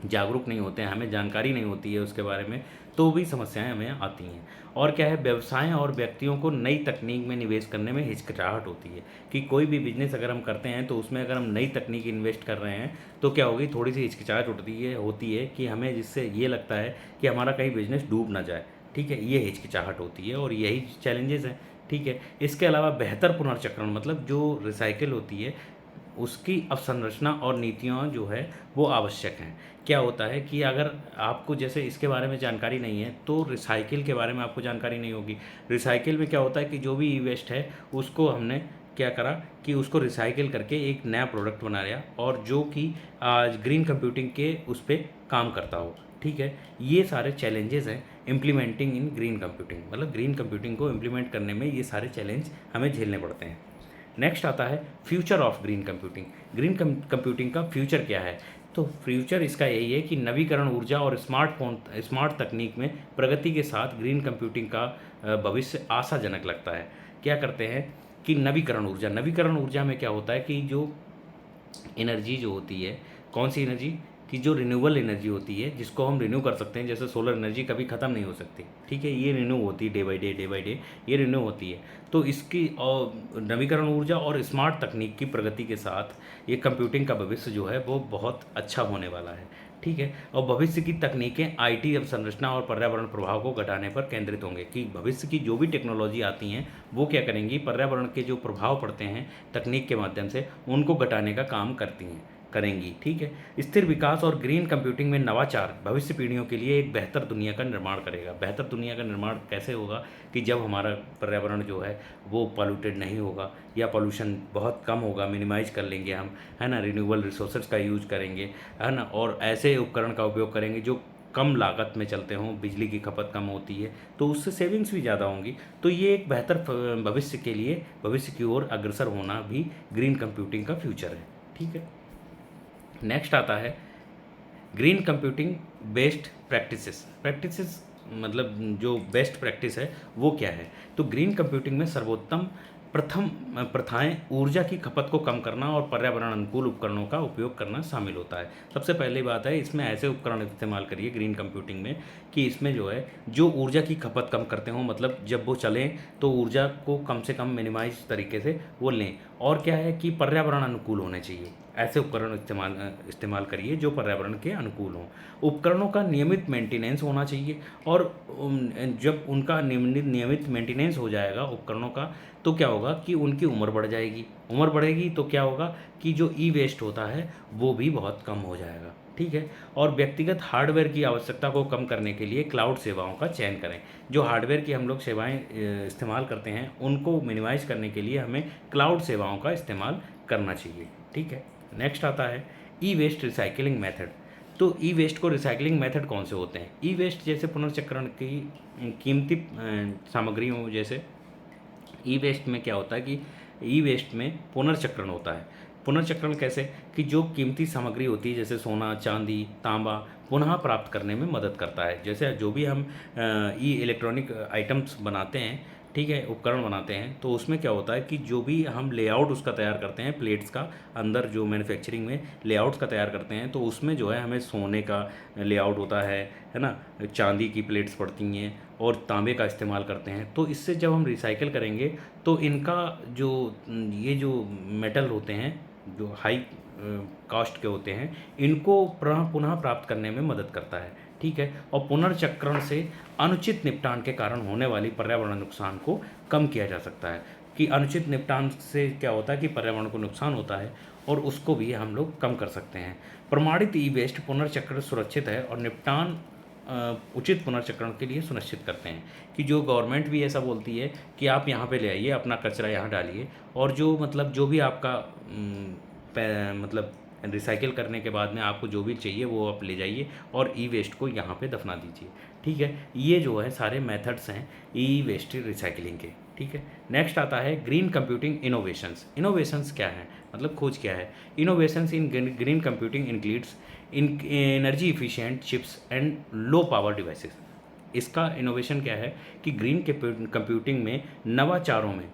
Speaker 1: जागरूक नहीं होते हैं, हमें जानकारी नहीं होती है उसके बारे में, तो भी समस्याएं हमें आती हैं। और क्या है, व्यवसाय और व्यक्तियों को नई तकनीक में निवेश करने में हिचकिचाहट होती है। कि कोई भी बिजनेस अगर हम करते हैं तो उसमें अगर हम नई तकनीक इन्वेस्ट कर रहे हैं तो क्या होगी, थोड़ी सी हिचकिचाहट होती है कि हमें, जिससे ये लगता है कि हमारा कहीं बिजनेस डूब ना जाए। ठीक है, ये हिचकिचाहट होती है और यही चैलेंजेस हैं। ठीक है, इसके अलावा बेहतर पुनर्चक्रण मतलब जो रिसाइकिल होती है उसकी अवसंरचना और नीतियाँ जो है वो आवश्यक हैं। क्या होता है कि अगर आपको जैसे इसके बारे में जानकारी नहीं है तो रिसाइकिल के बारे में आपको जानकारी नहीं होगी। रिसाइकिल में क्या होता है कि जो भी ई वेस्ट है उसको हमने क्या करा कि उसको रिसाइकिल करके एक नया प्रोडक्ट बना लिया, और जो कि आज ग्रीन कंप्यूटिंग के उस पर काम करता हो। ठीक है, ये सारे चैलेंजेस हैं इम्प्लीमेंटिंग इन ग्रीन कंप्यूटिंग। मतलब ग्रीन कंप्यूटिंग को इम्प्लीमेंट करने में ये सारे चैलेंज हमें झेलने पड़ते हैं। नेक्स्ट आता है future of green computing. Green computing का फ्यूचर क्या है, तो फ्यूचर इसका यही है कि नवीकरण ऊर्जा और स्मार्ट तकनीक में प्रगति के साथ ग्रीन कंप्यूटिंग का भविष्य आशाजनक लगता है। क्या करते हैं कि नवीकरण ऊर्जा में क्या होता है कि जो एनर्जी जो होती है, कौन सी एनर्जी, कि जो रिन्यूएबल एनर्जी होती है जिसको हम रिन्यू कर सकते हैं, जैसे सोलर एनर्जी कभी ख़त्म नहीं हो सकती, ठीक है, ये रिन्यू होती है डे बाई डे ये रिन्यू होती है। तो इसकी और नवीकरण ऊर्जा और स्मार्ट तकनीक की प्रगति के साथ ये कंप्यूटिंग का भविष्य जो है वो बहुत अच्छा होने वाला है, ठीक है। और भविष्य की तकनीकें आईटी अवसंरचना और पर्यावरण प्रभाव को घटाने पर केंद्रित होंगे, कि भविष्य की जो भी टेक्नोलॉजी आती हैं वो क्या करेंगी, पर्यावरण के जो प्रभाव पड़ते हैं तकनीक के माध्यम से उनको घटाने का काम करेंगी, ठीक है। स्थिर विकास और ग्रीन कंप्यूटिंग में नवाचार भविष्य पीढ़ियों के लिए एक बेहतर दुनिया का निर्माण करेगा। बेहतर दुनिया का निर्माण कैसे होगा, कि जब हमारा पर्यावरण जो है वो पॉल्यूटेड नहीं होगा या पोल्यूशन बहुत कम होगा, मिनिमाइज कर लेंगे हम, है ना, रिन्यूएबल रिसोर्सेज का यूज करेंगे, है ना, और ऐसे उपकरण का उपयोग करेंगे जो कम लागत में चलते हों, बिजली की खपत कम होती है तो उससे सेविंग्स भी ज़्यादा होंगी। तो ये एक बेहतर भविष्य के लिए, भविष्य की ओर अग्रसर होना भी ग्रीन कंप्यूटिंग का फ्यूचर है, ठीक है। नेक्स्ट आता है ग्रीन कंप्यूटिंग बेस्ड प्रैक्टिसेस मतलब जो बेस्ट प्रैक्टिस है वो क्या है। तो ग्रीन कंप्यूटिंग में सर्वोत्तम प्रथम प्रथाएं ऊर्जा की खपत को कम करना और पर्यावरण अनुकूल उपकरणों का उपयोग करना शामिल होता है। सबसे पहली बात है, इसमें ऐसे उपकरण इस्तेमाल करिए ग्रीन कंप्यूटिंग में कि इसमें जो है जो ऊर्जा की खपत कम करते हों, मतलब जब वो चलें तो ऊर्जा को कम से कम मिनिमाइज तरीके से वो लें, और क्या है कि पर्यावरण अनुकूल होने चाहिए। ऐसे उपकरण इस्तेमाल करिए जो पर्यावरण के अनुकूल हों। उपकरणों का नियमित मेंटेनेंस होना चाहिए, और जब उनका नियमित मेंटेनेंस हो जाएगा उपकरणों का तो क्या होगा कि उनकी उम्र बढ़ जाएगी। उम्र बढ़ेगी तो क्या होगा कि जो ई वेस्ट होता है वो भी बहुत कम हो जाएगा, ठीक है। और व्यक्तिगत हार्डवेयर की आवश्यकता को कम करने के लिए क्लाउड सेवाओं का चयन करें। जो हार्डवेयर की हम लोग सेवाएं इस्तेमाल करते हैं उनको मिनिमाइज करने के लिए हमें क्लाउड सेवाओं का इस्तेमाल करना चाहिए, ठीक है। नेक्स्ट आता है ई वेस्ट रिसाइकलिंग मेथड। तो ई वेस्ट को रिसाइकलिंग मेथड कौन से होते हैं? ई वेस्ट जैसे पुनर्चक्रण की कीमती सामग्रियों, जैसे ई वेस्ट में क्या होता है कि ई वेस्ट में पुनर्चक्रण होता है। पुनर्चक्रण कैसे, कि जो कीमती सामग्री होती है जैसे सोना, चांदी, तांबा पुनः प्राप्त करने में मदद करता है। जैसे जो भी हम ई इलेक्ट्रॉनिक आइटम्स बनाते हैं, ठीक है, उपकरण बनाते हैं, तो उसमें क्या होता है कि जो भी हम लेआउट उसका तैयार करते हैं, प्लेट्स का अंदर जो मैन्युफैक्चरिंग में लेआउट्स का तैयार करते हैं, तो उसमें जो है हमें सोने का लेआउट होता है ना, चांदी की प्लेट्स पड़ती हैं और तांबे का इस्तेमाल करते हैं। तो इससे जब हम रिसाइकिल करेंगे तो इनका जो ये जो मेटल होते हैं जो हाई कॉस्ट के होते हैं, इनको पुनः प्राप्त करने में मदद करता है, ठीक है। और पुनर्चक्रण से अनुचित निपटान के कारण होने वाली पर्यावरण नुकसान को कम किया जा सकता है। कि अनुचित निपटान से क्या होता है कि पर्यावरण को नुकसान होता है और उसको भी हम लोग कम कर सकते हैं। प्रमाणित ई वेस्ट पुनर्चक्रण सुरक्षित है और निपटान उचित पुनर्चक्रण के लिए सुनिश्चित करते हैं। कि जो गवर्नमेंट भी ऐसा बोलती है कि आप यहाँ पे ले आइए, अपना कचरा यहाँ डालिए, और जो मतलब जो भी आपका मतलब रिसाइकिल करने के बाद में आपको जो भी चाहिए वो आप ले जाइए और ई वेस्ट को यहाँ पे दफना दीजिए, ठीक है। ये जो है सारे मेथड्स हैं ई वेस्ट रिसाइकलिंग के, ठीक है। नेक्स्ट आता है ग्रीन कंप्यूटिंग इनोवेशंस। इनोवेशंस क्या है, मतलब खोज क्या है? Innovations in green computing includes in energy efficient chips and low power devices. इसका इनोवेशन क्या है कि ग्रीन कंप्यूटिंग में नवाचारों में,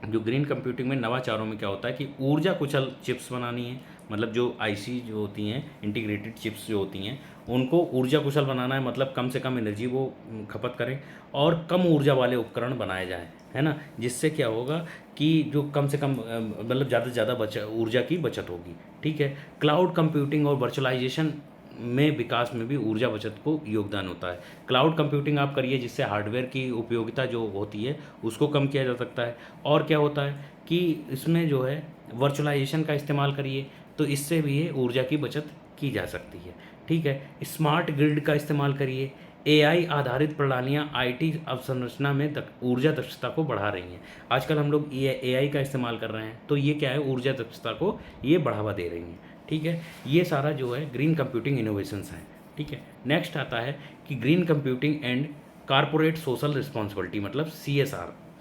Speaker 1: जो ग्रीन कंप्यूटिंग में नवाचारों में क्या होता है कि ऊर्जा कुशल चिप्स बनानी है, मतलब जो आईसी जो होती हैं, इंटीग्रेटेड चिप्स जो होती हैं, उनको ऊर्जा कुशल बनाना है, मतलब कम से कम एनर्जी वो खपत करें और कम ऊर्जा वाले उपकरण बनाए जाएं, है ना, जिससे क्या होगा कि जो कम से कम मतलब ज़्यादा से ज़्यादा ऊर्जा की बचत होगी, ठीक है। क्लाउड कंप्यूटिंग और वर्चुअलाइजेशन में विकास में भी ऊर्जा बचत को योगदान होता है। क्लाउड कंप्यूटिंग आप करिए जिससे हार्डवेयर की उपयोगिता जो होती है उसको कम किया जा सकता है। और क्या होता है कि इसमें जो है वर्चुअलाइजेशन का इस्तेमाल करिए तो इससे भी ये ऊर्जा की बचत की जा सकती है, ठीक है। स्मार्ट ग्रिड का इस्तेमाल करिए। एआई आधारित प्रणालियाँ आईटी अवसंरचना में ऊर्जा दक्षता को बढ़ा रही हैं। आजकल हम लोग एआई का इस्तेमाल कर रहे हैं, तो ये क्या है, ऊर्जा दक्षता को ये बढ़ावा दे रही हैं, ठीक है। ये सारा जो है ग्रीन कंप्यूटिंग इनोवेशंस हैं, ठीक है। नेक्स्ट आता है कि green computing and corporate social responsibility, मतलब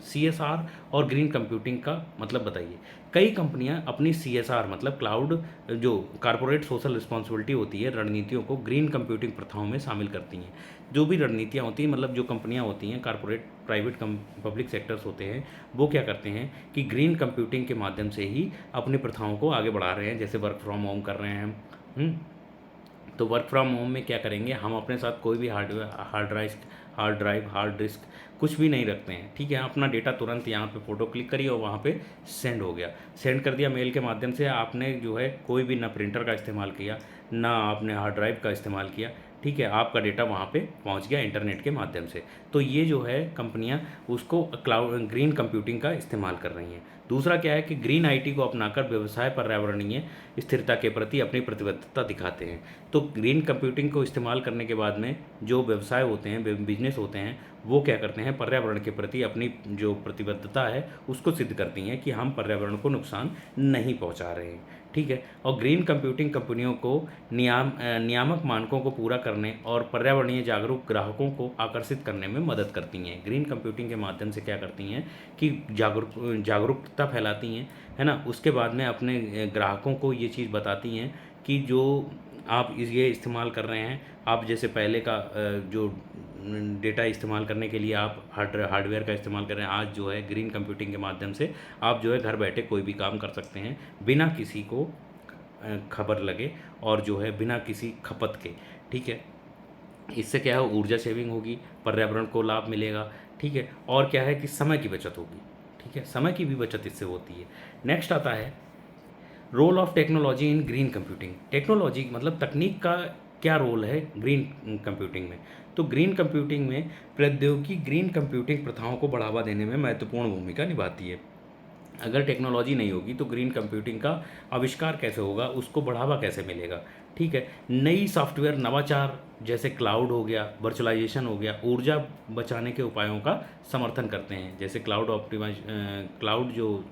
Speaker 1: सीएसआर और ग्रीन कंप्यूटिंग का मतलब बताइए। कई कंपनियां अपनी सीएसआर मतलब क्लाउड जो कारपोरेट सोशल रिस्पॉन्सिबिलिटी होती है रणनीतियों को ग्रीन कंप्यूटिंग प्रथाओं में शामिल करती हैं। जो भी रणनीतियाँ होती हैं, मतलब जो कंपनियां होती हैं, कारपोरेट प्राइवेट पब्लिक सेक्टर्स होते हैं, वो क्या करते हैं कि ग्रीन कंप्यूटिंग के माध्यम से ही अपनी प्रथाओं को आगे बढ़ा रहे हैं। जैसे वर्क फ्रॉम होम कर रहे हैं तो वर्क फ्रॉम होम में क्या करेंगे, हम अपने साथ कोई भी हार्ड ड्राइव हार्ड डिस्क कुछ भी नहीं रखते हैं, ठीक है। अपना डेटा तुरंत यहाँ पे फ़ोटो क्लिक करिए और वहाँ पे सेंड हो गया, सेंड कर दिया मेल के माध्यम से। आपने जो है कोई भी ना प्रिंटर का इस्तेमाल किया, ना आपने हार्ड ड्राइव का इस्तेमाल किया, ठीक है। आपका डेटा वहाँ पे पहुँच गया इंटरनेट के माध्यम से। तो ये जो है कंपनियाँ उसको क्लाउड ग्रीन कंप्यूटिंग का इस्तेमाल कर रही हैं। दूसरा क्या है कि ग्रीन आईटी को अपनाकर व्यवसाय पर्यावरणीय स्थिरता के प्रति अपनी प्रतिबद्धता दिखाते हैं। तो ग्रीन कंप्यूटिंग को इस्तेमाल करने के बाद में जो व्यवसाय होते हैं, बिजनेस होते हैं, वो क्या करते हैं, पर्यावरण के प्रति अपनी जो प्रतिबद्धता है उसको सिद्ध करती हैं कि हम पर्यावरण को नुकसान नहीं पहुंचा रहे हैं, ठीक है। और ग्रीन कंप्यूटिंग कंपनियों को नियामक मानकों को पूरा करने और पर्यावरणीय जागरूक ग्राहकों को आकर्षित करने में मदद करती हैं। ग्रीन कंप्यूटिंग के माध्यम से क्या करती हैं कि जागरूकता फैलाती हैं, है ना। उसके बाद में अपने ग्राहकों को ये चीज़ बताती हैं कि जो आप ये इस्तेमाल कर रहे हैं, आप जैसे पहले का जो डेटा इस्तेमाल करने के लिए आप हार्डवेयर का इस्तेमाल कर रहे हैं, आज जो है ग्रीन कंप्यूटिंग के माध्यम से आप जो है घर बैठे कोई भी काम कर सकते हैं बिना किसी को खबर लगे और जो है बिना किसी खपत के, ठीक है। इससे क्या है, ऊर्जा सेविंग होगी, पर्यावरण को लाभ मिलेगा, ठीक है। और क्या है कि समय की बचत होगी, ठीक है, समय की भी बचत इससे होती है। नेक्स्ट आता है role of technology in green computing. Technology मतलब तकनीक का क्या रोल है ग्रीन कंप्यूटिंग में। तो ग्रीन कंप्यूटिंग में प्रौद्योगिकी ग्रीन कंप्यूटिंग प्रथाओं को बढ़ावा देने में महत्वपूर्ण भूमिका निभाती है। अगर टेक्नोलॉजी नहीं होगी तो ग्रीन कंप्यूटिंग का आविष्कार कैसे होगा, उसको बढ़ावा कैसे मिलेगा, ठीक है। नई सॉफ्टवेयर नवाचार जैसे क्लाउड हो गया, वर्चुअलाइजेशन हो गया, ऊर्जा बचाने के उपायों का समर्थन करते हैं। जैसे क्लाउड जो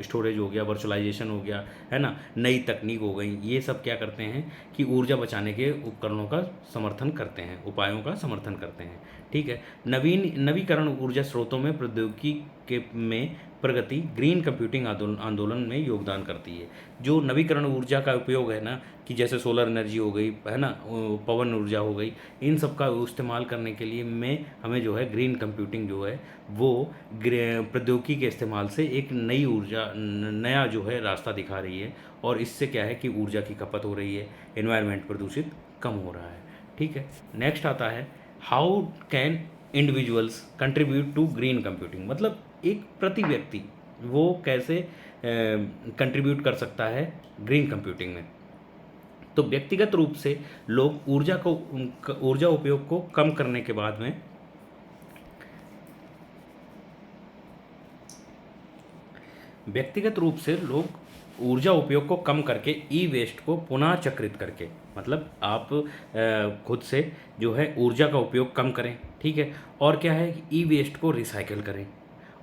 Speaker 1: स्टोरेज हो गया, वर्चुअलाइजेशन हो गया, है ना, नई तकनीक हो गई, ये सब क्या करते हैं कि ऊर्जा बचाने के उपकरणों का समर्थन करते हैं, उपायों का समर्थन करते हैं, ठीक है। नवीकरण ऊर्जा स्रोतों में प्रौद्योगिकी के में प्रगति ग्रीन कंप्यूटिंग आंदोलन में योगदान करती है। जो नवीकरण ऊर्जा का उपयोग है ना, कि जैसे सोलर एनर्जी हो गई, है ना, पवन ऊर्जा हो गई, इन सब का इस्तेमाल करने के लिए में हमें जो है ग्रीन कंप्यूटिंग जो है वो प्रौद्योगिकी के इस्तेमाल से एक नई ऊर्जा नया जो है रास्ता दिखा रही है। और इससे क्या है कि ऊर्जा की खपत हो रही है, एनवायरनमेंट प्रदूषित कम हो रहा है, ठीक है। नेक्स्ट आता है how can individuals contribute to green computing. मतलब एक प्रति व्यक्ति वो कैसे कंट्रीब्यूट कर सकता है ग्रीन कंप्यूटिंग में। तो व्यक्तिगत रूप से लोग ऊर्जा उपयोग को कम करने के बाद में व्यक्तिगत रूप से लोग ऊर्जा उपयोग को कम करके ई वेस्ट को पुनः चक्रित करके, मतलब आप खुद से जो है ऊर्जा का उपयोग कम करें, ठीक है। और क्या है कि ई वेस्ट को रिसाइकिल करें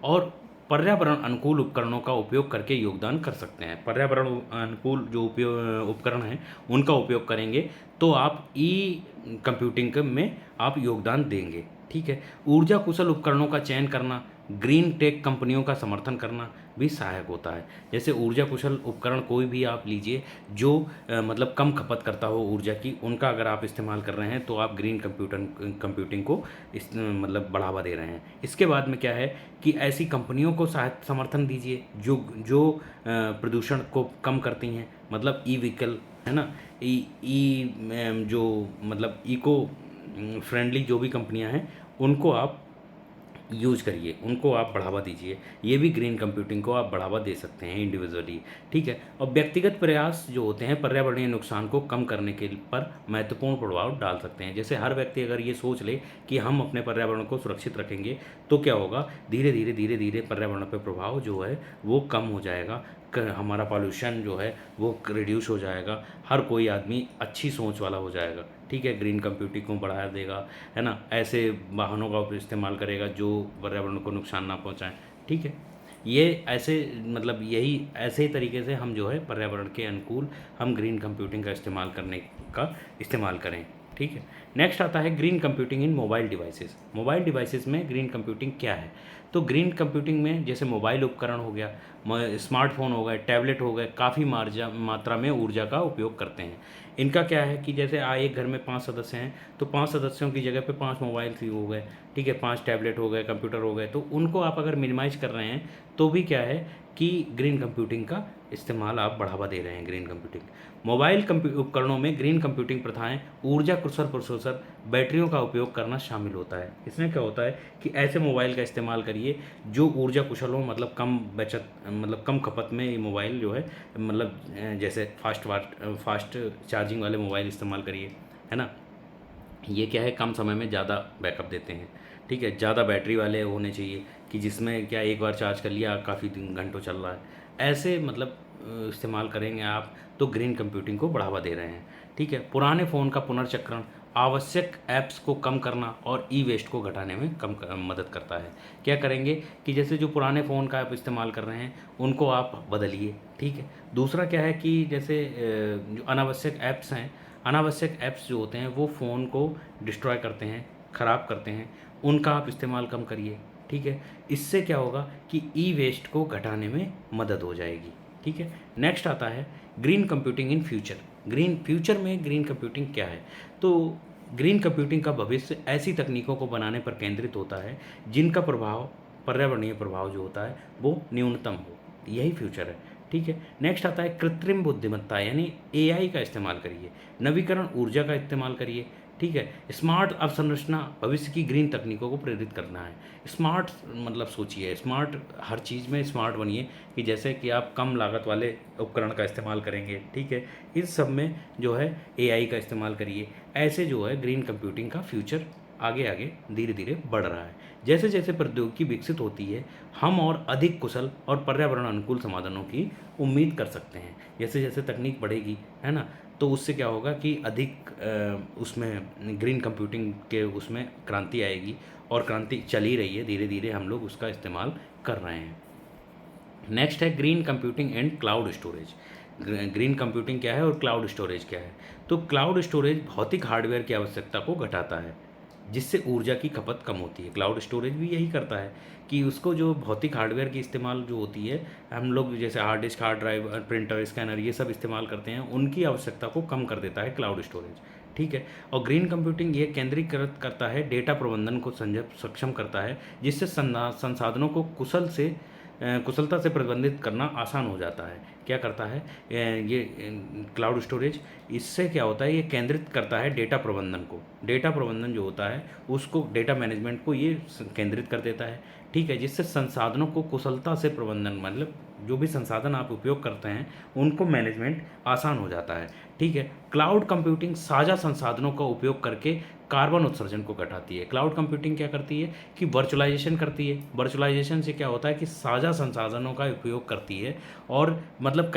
Speaker 1: और पर्यावरण अनुकूल उपकरणों का उपयोग करके योगदान कर सकते हैं। पर्यावरण अनुकूल जो उपकरण हैं उनका उपयोग करेंगे तो आप ई कंप्यूटिंग में आप योगदान देंगे, ठीक है। ऊर्जा कुशल उपकरणों का चयन करना, ग्रीन टेक कंपनियों का समर्थन करना भी सहायक होता है। जैसे ऊर्जा कुशल उपकरण कोई भी आप लीजिए जो मतलब कम खपत करता हो ऊर्जा की, उनका अगर आप इस्तेमाल कर रहे हैं तो आप ग्रीन कंप्यूटिंग को मतलब बढ़ावा दे रहे हैं। इसके बाद में क्या है कि ऐसी कंपनियों को समर्थन दीजिए जो जो प्रदूषण को कम करती हैं, मतलब ई व्हीकल, है ना, जो मतलब इको फ्रेंडली जो भी कंपनियां हैं उनको आप यूज करिए, उनको आप बढ़ावा दीजिए। ये भी ग्रीन कंप्यूटिंग को आप बढ़ावा दे सकते हैं इंडिविजुअली, ठीक है। और व्यक्तिगत प्रयास जो होते हैं पर्यावरणीय नुकसान को कम करने के पर महत्वपूर्ण प्रभाव डाल सकते हैं। जैसे हर व्यक्ति अगर ये सोच ले कि हम अपने पर्यावरण को सुरक्षित रखेंगे तो क्या होगा, धीरे धीरे पर्यावरण पर प्रभाव जो है वो कम हो जाएगा, हमारा पॉल्यूशन जो है वो रिड्यूस हो जाएगा, हर कोई आदमी अच्छी सोच वाला हो जाएगा, ठीक है। ग्रीन कंप्यूटिंग को बढ़ाया देगा, है ना, ऐसे वाहनों का इस्तेमाल करेगा जो पर्यावरण को नुकसान ना पहुंचाएं, ठीक है। ये ऐसे मतलब यही ऐसे ही तरीके से हम जो है पर्यावरण के अनुकूल हम ग्रीन कंप्यूटिंग का इस्तेमाल करें, ठीक है। नेक्स्ट आता है green computing in mobile devices. Mobile devices में ग्रीन कंप्यूटिंग क्या है। तो ग्रीन कंप्यूटिंग में जैसे मोबाइल उपकरण हो गया, स्मार्टफोन हो गए, टैबलेट हो गए, काफ़ी मात्रा में ऊर्जा का उपयोग करते हैं। इनका क्या है कि जैसे एक घर में 5 सदस्य हैं तो 5 सदस्यों की जगह पे 5 मोबाइल ही हो गए, ठीक है, 5 टैबलेट हो गए, कंप्यूटर हो गए, तो उनको आप अगर मिनिमाइज कर रहे हैं तो भी क्या है कि ग्रीन कंप्यूटिंग का इस्तेमाल आप बढ़ावा दे रहे हैं। ग्रीन कंप्यूटिंग मोबाइल उपकरणों में ग्रीन कंप्यूटिंग प्रथाएं ऊर्जा कुशल प्रोसेसर बैटरियों का उपयोग करना शामिल होता है। इसमें क्या होता है कि ऐसे मोबाइल का इस्तेमाल करिए जो ऊर्जा कुशल हो, मतलब कम बचत, मतलब कम खपत में ये मोबाइल जो है, मतलब जैसे फास्ट चार्जिंग वाले मोबाइल इस्तेमाल करिए, है ना। ये क्या है, कम समय में ज़्यादा बैकअप देते हैं, ठीक है। ज़्यादा बैटरी वाले होने चाहिए कि जिसमें क्या एक बार चार्ज कर लिया काफ़ी दिन घंटों चल रहा है, ऐसे मतलब इस्तेमाल करेंगे आप तो ग्रीन कंप्यूटिंग को बढ़ावा दे रहे हैं, ठीक है। पुराने फ़ोन का पुनर्चक्रण आवश्यक ऐप्स को कम करना और ई वेस्ट को घटाने में मदद करता है। क्या करेंगे कि जैसे जो पुराने फ़ोन का आप इस्तेमाल कर रहे हैं उनको आप बदलिए, ठीक है। दूसरा क्या है कि जैसे जो अनावश्यक ऐप्स जो होते हैं वो फ़ोन को डिस्ट्रॉय करते हैं, ख़राब करते हैं, उनका आप इस्तेमाल कम करिए, ठीक है। इससे क्या होगा कि ई वेस्ट को घटाने में मदद हो जाएगी, ठीक है। नेक्स्ट आता है green computing in future. Future में ग्रीन कंप्यूटिंग क्या है, तो ग्रीन कंप्यूटिंग का भविष्य ऐसी तकनीकों को बनाने पर केंद्रित होता है जिनका प्रभाव, पर्यावरणीय प्रभाव जो होता है वो न्यूनतम हो, यही फ्यूचर है, ठीक है। नेक्स्ट आता है कृत्रिम बुद्धिमत्ता, यानी एआई का इस्तेमाल करिए, नवीकरण ऊर्जा का इस्तेमाल करिए, ठीक है। स्मार्ट अवसंरचना भविष्य की ग्रीन तकनीकों को प्रेरित करना है। स्मार्ट मतलब सोचिए, स्मार्ट हर चीज़ में स्मार्ट बनिए कि जैसे कि आप कम लागत वाले उपकरण का इस्तेमाल करेंगे, ठीक है। इस सब में जो है एआई का इस्तेमाल करिए। ऐसे जो है ग्रीन कंप्यूटिंग का फ्यूचर आगे आगे धीरे धीरे बढ़ रहा है। जैसे जैसे प्रौद्योगिकी विकसित होती है हम और अधिक कुशल और पर्यावरण अनुकूल समाधानों की उम्मीद कर सकते हैं। जैसे जैसे तकनीक बढ़ेगी, है ना, तो उससे क्या होगा कि अधिक उसमें ग्रीन कंप्यूटिंग के उसमें क्रांति आएगी, और क्रांति चल ही रही है, धीरे धीरे हम लोग उसका इस्तेमाल कर रहे हैं। नेक्स्ट है green computing and cloud storage. Green computing क्या है और क्लाउड स्टोरेज क्या है, तो क्लाउड स्टोरेज भौतिक हार्डवेयर की आवश्यकता को घटाता है जिससे ऊर्जा की खपत कम होती है। क्लाउड स्टोरेज भी यही करता है कि उसको जो भौतिक हार्डवेयर की इस्तेमाल जो होती है, हम लोग जैसे hard disk, hard drive, printer, scanner ये सब इस्तेमाल करते हैं, उनकी आवश्यकता को कम कर देता है क्लाउड स्टोरेज, ठीक है। और ग्रीन कंप्यूटिंग ये केंद्रीकृत करता है, डेटा प्रबंधन को सक्षम करता है जिससे संसाधनों को कुशलता से प्रबंधित करना आसान हो जाता है। क्या करता है ये क्लाउड स्टोरेज, इससे क्या होता है, ये केंद्रित करता है डेटा प्रबंधन को। डेटा प्रबंधन जो होता है उसको, डेटा मैनेजमेंट को ये केंद्रित कर देता है, ठीक है। जिससे संसाधनों को कुशलता से प्रबंधन, मतलब जो भी संसाधन आप उपयोग करते हैं उनको मैनेजमेंट आसान हो जाता है, ठीक है। क्लाउड कंप्यूटिंग साझा संसाधनों का उपयोग करके कार्बन उत्सर्जन को घटाती है। क्लाउड कंप्यूटिंग क्या करती है कि वर्चुअलाइजेशन करती है। वर्चुअलाइजेशन से क्या होता है कि साझा संसाधनों का उपयोग करती है, और मतलब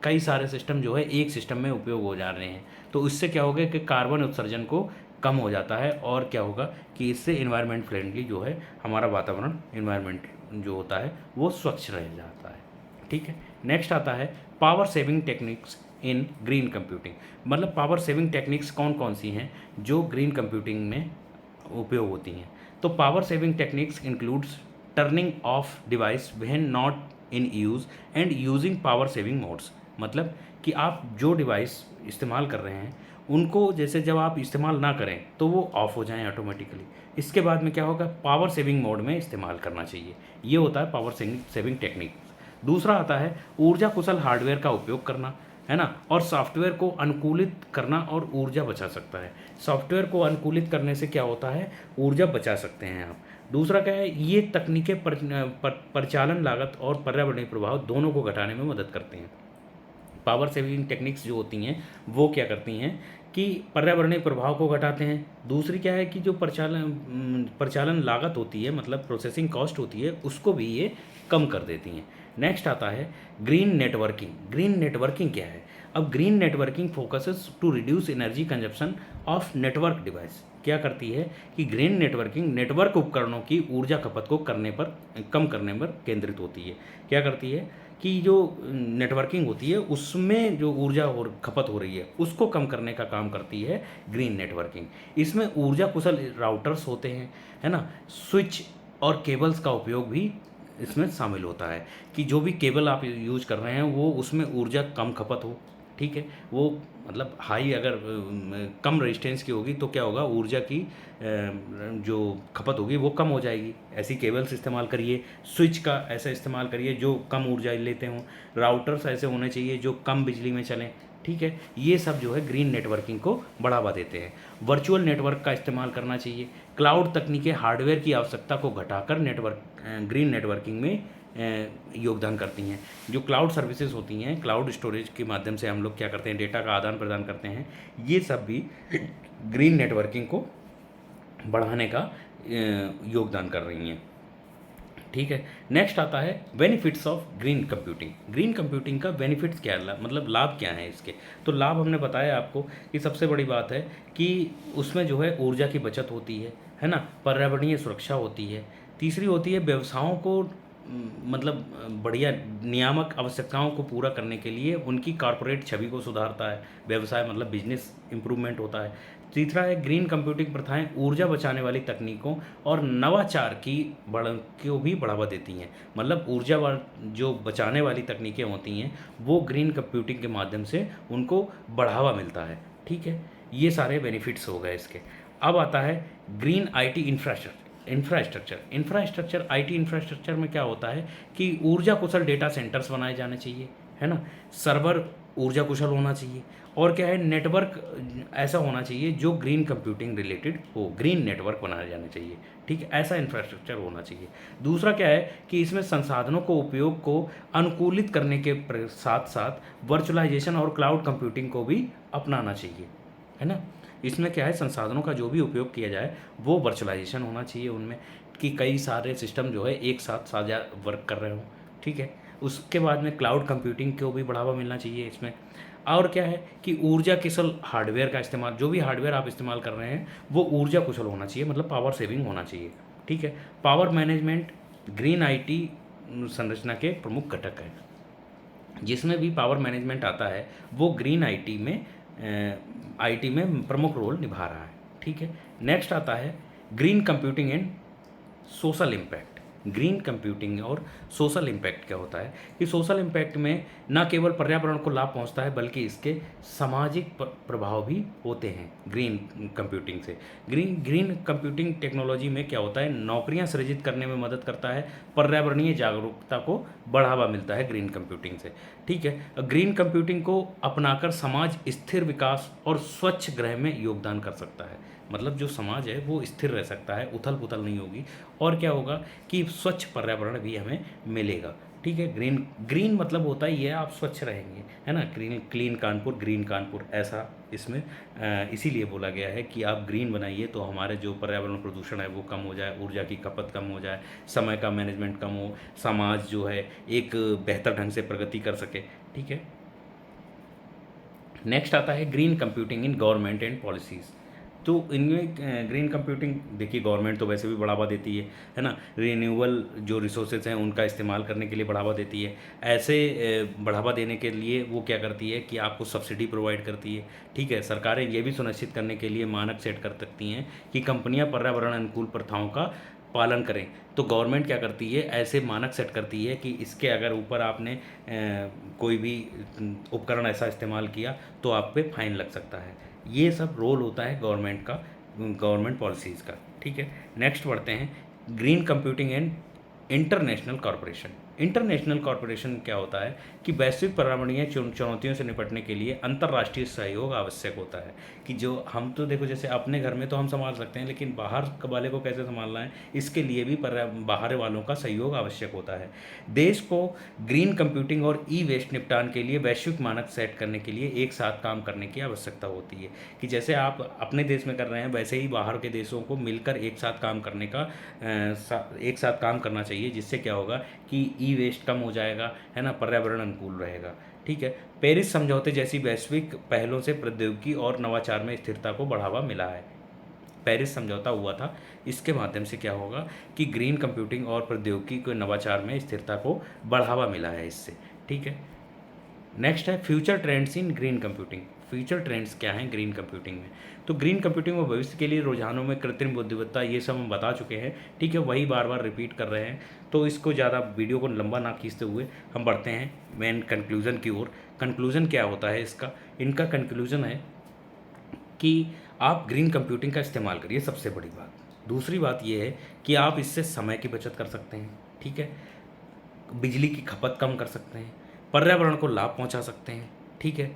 Speaker 1: कई सारे सिस्टम जो है एक सिस्टम में उपयोग हो जा रहे हैं, तो इससे क्या होगा कि कार्बन उत्सर्जन को कम हो जाता है, और क्या होगा कि इससे इन्वायरमेंट फ्रेंडली जो है हमारा वातावरण, इन्वायरमेंट जो होता है वो स्वच्छ रह जाता है, ठीक है। नेक्स्ट आता है power saving techniques in green computing. मतलब पावर सेविंग टेक्निक्स कौन कौन सी हैं जो ग्रीन कंप्यूटिंग में उपयोग होती हैं, तो power saving techniques includes turning of device when not in use and using power saving modes. मतलब कि आप जो डिवाइस इस्तेमाल कर रहे हैं उनको, जैसे जब आप इस्तेमाल ना करें तो वो ऑफ हो जाएं ऑटोमेटिकली, इसके बाद में क्या होगा, पावर सेविंग मोड में इस्तेमाल करना चाहिए। ये होता है पावर सेविंग टेक्निक। दूसरा आता है ऊर्जा कुशल हार्डवेयर का उपयोग करना, है ना, और सॉफ्टवेयर को अनुकूलित करना और ऊर्जा बचा सकता है। सॉफ्टवेयर को अनुकूलित करने से क्या होता है, ऊर्जा बचा सकते हैं आप। दूसरा क्या है, ये तकनीकें परिचालन लागत और पर्यावरणीय प्रभाव दोनों को घटाने में मदद करते हैं। पावर सेविंग टेक्निक्स जो होती हैं वो क्या करती हैं कि पर्यावरणीय प्रभाव को घटाते हैं। दूसरी क्या है कि जो परिचालन लागत होती है, मतलब प्रोसेसिंग कॉस्ट होती है, उसको भी ये कम कर देती हैं। नेक्स्ट आता है ग्रीन नेटवर्किंग। ग्रीन नेटवर्किंग क्या है, अब green networking focuses to reduce energy consumption of network device. क्या करती है कि ग्रीन नेटवर्किंग नेटवर्क उपकरणों की ऊर्जा खपत को कम करने पर केंद्रित होती है। क्या करती है कि जो नेटवर्किंग होती है उसमें जो ऊर्जा और खपत हो रही है उसको कम करने का काम करती है ग्रीन नेटवर्किंग। इसमें ऊर्जा कुशल राउटर्स होते हैं, है ना, स्विच और केबल्स का उपयोग भी इसमें शामिल होता है कि जो भी केबल आप यूज कर रहे हैं वो उसमें ऊर्जा कम खपत हो, ठीक है। वो मतलब हाई अगर कम रेजिस्टेंस की होगी तो क्या होगा, ऊर्जा की जो खपत होगी वो कम हो जाएगी। ऐसी केबल्स इस्तेमाल करिए, स्विच का ऐसा इस्तेमाल करिए जो कम ऊर्जा लेते हों, राउटर्स ऐसे होने चाहिए जो कम बिजली में चलें, ठीक है। ये सब जो है ग्रीन नेटवर्किंग को बढ़ावा देते हैं। वर्चुअल नेटवर्क का इस्तेमाल करना चाहिए। क्लाउड तकनीकें हार्डवेयर की आवश्यकता को घटाकर ग्रीन नेटवर्किंग में योगदान करती हैं। जो क्लाउड सर्विसेज होती हैं, क्लाउड स्टोरेज के माध्यम से हम लोग क्या करते हैं, डेटा का आदान प्रदान करते हैं, ये सब भी ग्रीन नेटवर्किंग को बढ़ाने का योगदान कर रही हैं, ठीक है। नेक्स्ट आता है benefits of green computing. Green computing का बेनिफिट्स क्या है, मतलब लाभ क्या है इसके। तो लाभ हमने बताया आपको कि सबसे बड़ी बात है कि उसमें जो है ऊर्जा की बचत होती है ना, पर्यावरणीय सुरक्षा होती है। तीसरी होती है व्यवसायों को मतलब बढ़िया नियामक आवश्यकताओं को पूरा करने के लिए उनकी कॉरपोरेट छवि को सुधारता है। व्यवसाय मतलब बिजनेस इंप्रूवमेंट होता है। तीसरा है ग्रीन कंप्यूटिंग प्रथाएं ऊर्जा बचाने वाली तकनीकों और नवाचार को भी बढ़ावा देती हैं। मतलब जो बचाने वाली तकनीकें होती हैं वो ग्रीन कंप्यूटिंग के माध्यम से उनको बढ़ावा मिलता है, ठीक है। ये सारे बेनिफिट्स हो गए इसके। अब आता है green IT infrastructure. IT infrastructure में क्या होता है कि ऊर्जा कुशल डेटा सेंटर्स बनाए जाने चाहिए, है ना। सर्वर ऊर्जा कुशल होना चाहिए। और क्या है, नेटवर्क ऐसा होना चाहिए जो ग्रीन कंप्यूटिंग रिलेटेड हो, ग्रीन नेटवर्क बनाए जाने चाहिए, ठीक है। ऐसा इंफ्रास्ट्रक्चर होना चाहिए। दूसरा क्या है कि इसमें संसाधनों को उपयोग को अनुकूलित करने के साथ साथ वर्चुअलाइजेशन और क्लाउड कंप्यूटिंग को भी अपनाना चाहिए, है ना। इसमें क्या है, संसाधनों का जो भी उपयोग किया जाए वो वर्चुअलाइजेशन होना चाहिए उनमें, कि कई सारे सिस्टम जो है एक साथ साझा वर्क कर रहे हों, ठीक है। उसके बाद में क्लाउड कंप्यूटिंग को भी बढ़ावा मिलना चाहिए इसमें। और क्या है कि ऊर्जा कुशल हार्डवेयर का इस्तेमाल, जो भी हार्डवेयर आप इस्तेमाल कर रहे हैं वो ऊर्जा कुशल होना चाहिए, मतलब पावर सेविंग होना चाहिए, ठीक है। पावर मैनेजमेंट ग्रीन आईटी संरचना के प्रमुख घटक है। जिसमें भी पावर मैनेजमेंट आता है वो ग्रीन आईटी में प्रमुख रोल निभा रहा है, ठीक है। नेक्स्ट आता है green computing and social impact. Green computing और सोशल इम्पैक्ट क्या होता है कि सोशल इम्पैक्ट में न केवल पर्यावरण को लाभ पहुंचता है बल्कि इसके सामाजिक प्रभाव भी होते हैं ग्रीन कंप्यूटिंग से। ग्रीन कंप्यूटिंग टेक्नोलॉजी में क्या होता है, नौकरियां सृजित करने में मदद करता है, पर्यावरणीय जागरूकता को बढ़ावा मिलता है ग्रीन कंप्यूटिंग से, ठीक है। ग्रीन कंप्यूटिंग को अपनाकर समाज स्थिर विकास और स्वच्छ ग्रह में योगदान कर सकता है। मतलब जो समाज है वो स्थिर रह सकता है, उथल पुथल नहीं होगी। और क्या होगा कि स्वच्छ पर्यावरण भी हमें मिलेगा, ठीक है। ग्रीन मतलब होता ही है आप स्वच्छ रहेंगे, है ना। क्लीन कानपुर, ग्रीन कानपुर, ऐसा इसमें इसीलिए बोला गया है कि आप ग्रीन बनाइए तो हमारे जो पर्यावरण प्रदूषण है वो कम हो जाए, ऊर्जा की खपत कम हो जाए, समय का मैनेजमेंट कम हो, समाज जो है एक बेहतर ढंग से प्रगति कर सके, ठीक है। नेक्स्ट आता है green computing in government and policies. तो इनमें ग्रीन कंप्यूटिंग देखिए गवर्नमेंट तो वैसे भी बढ़ावा देती है ना। रिन्यूएबल जो रिसोर्सेज हैं उनका इस्तेमाल करने के लिए बढ़ावा देती है। ऐसे बढ़ावा देने के लिए वो क्या करती है कि आपको सब्सिडी प्रोवाइड करती है, ठीक है। सरकारें ये भी सुनिश्चित करने के लिए मानक सेट कर सकती हैं कि कंपनियां पर्यावरण अनुकूल प्रथाओं का पालन करें। तो गवर्नमेंट क्या करती है, ऐसे मानक सेट करती है कि इसके अगर ऊपर आपने कोई भी उपकरण ऐसा इस्तेमाल किया तो आप पे फाइन लग सकता है। ये सब रोल होता है गवर्नमेंट का, गवर्नमेंट पॉलिसीज़ का, ठीक है। नेक्स्ट बढ़ते हैं green computing and international corporation क्या होता है कि वैश्विक पर्यावरणीय चुनौतियों से निपटने के लिए अंतर्राष्ट्रीय सहयोग आवश्यक होता है। कि जो हम तो देखो जैसे अपने घर में तो हम संभाल सकते हैं, लेकिन बाहर वाले को कैसे संभालना है इसके लिए भी बाहर वालों का सहयोग आवश्यक होता है। देश को ग्रीन कंप्यूटिंग और ई वेस्ट निपटान के लिए वैश्विक मानक सेट करने के लिए एक साथ काम करने की आवश्यकता होती है। कि जैसे आप अपने देश में कर रहे हैं वैसे ही बाहर के देशों को मिलकर एक साथ काम करने का एक साथ काम करना चाहिए, जिससे क्या होगा कि ई वेस्ट कम हो जाएगा, है ना, पर्यावरण अनुकूल रहेगा, ठीक है। पेरिस समझौते जैसी वैश्विक पहलों से प्रौद्योगिकी और नवाचार में स्थिरता को बढ़ावा मिला है। पेरिस समझौता हुआ था, इसके माध्यम से क्या होगा कि ग्रीन कंप्यूटिंग और प्रौद्योगिकी के नवाचार में स्थिरता को बढ़ावा मिला है इससे, ठीक है। नेक्स्ट है future trends in green computing. Future trends क्या हैं ग्रीन कंप्यूटिंग में? तो ग्रीन कंप्यूटिंग में भविष्य के लिए रुझानों में कृत्रिम बुद्धिमत्ता, ये सब हम बता चुके हैं, ठीक है, वही बार बार रिपीट कर रहे हैं। तो इसको ज़्यादा वीडियो को लंबा ना खींचते हुए हम बढ़ते हैं मेन कंक्लूज़न की ओर। कंक्लूज़न क्या होता है इसका? इनका कंक्लूज़न है कि आप ग्रीन कंप्यूटिंग का इस्तेमाल करिए, सबसे बड़ी बात। दूसरी बात यह है कि आप इससे समय की बचत कर सकते हैं, ठीक है, बिजली की खपत कम कर सकते हैं, पर्यावरण को लाभ पहुंचा सकते हैं, ठीक है।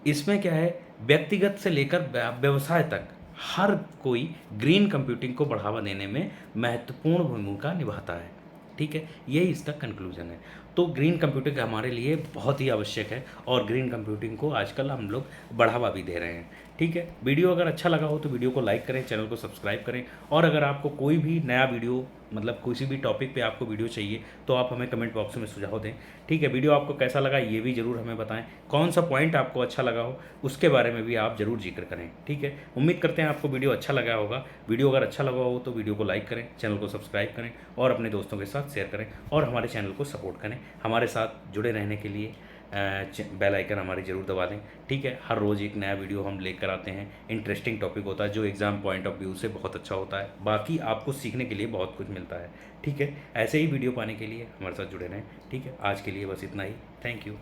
Speaker 1: इसमें क्या है, व्यक्तिगत से लेकर व्यवसाय तक हर कोई ग्रीन कंप्यूटिंग को बढ़ावा देने में महत्वपूर्ण भूमिका निभाता है, ठीक है। यही इसका कंक्लूजन है। तो ग्रीन कंप्यूटिंग हमारे लिए बहुत ही आवश्यक है और ग्रीन कंप्यूटिंग को आजकल हम लोग बढ़ावा भी दे रहे हैं, ठीक है। वीडियो अगर अच्छा लगा हो तो वीडियो को लाइक करें, चैनल को सब्सक्राइब करें, और अगर आपको कोई भी नया वीडियो मतलब किसी भी टॉपिक पे आपको वीडियो चाहिए तो आप हमें कमेंट बॉक्स में सुझाव दें, ठीक है। वीडियो आपको कैसा लगा ये भी ज़रूर हमें बताएं, कौन सा पॉइंट आपको अच्छा लगा हो उसके बारे में भी आप ज़रूर जिक्र करें, ठीक है। उम्मीद करते हैं आपको वीडियो अच्छा लगा होगा। वीडियो अगर अच्छा लगा हो तो वीडियो को लाइक करें, चैनल को सब्सक्राइब करें और अपने दोस्तों के साथ शेयर करें, और हमारे चैनल को सपोर्ट करें। हमारे साथ जुड़े रहने के लिए बेल आइकन हमारी ज़रूर दबा दें, ठीक है। हर रोज़ एक नया वीडियो हम लेकर आते हैं, इंटरेस्टिंग टॉपिक होता है जो एग्ज़ाम पॉइंट ऑफ व्यू से बहुत अच्छा होता है, बाकी आपको सीखने के लिए बहुत कुछ मिलता है, ठीक है। ऐसे ही वीडियो पाने के लिए हमारे साथ जुड़े रहें, ठीक है। आज के लिए बस इतना ही, थैंक यू।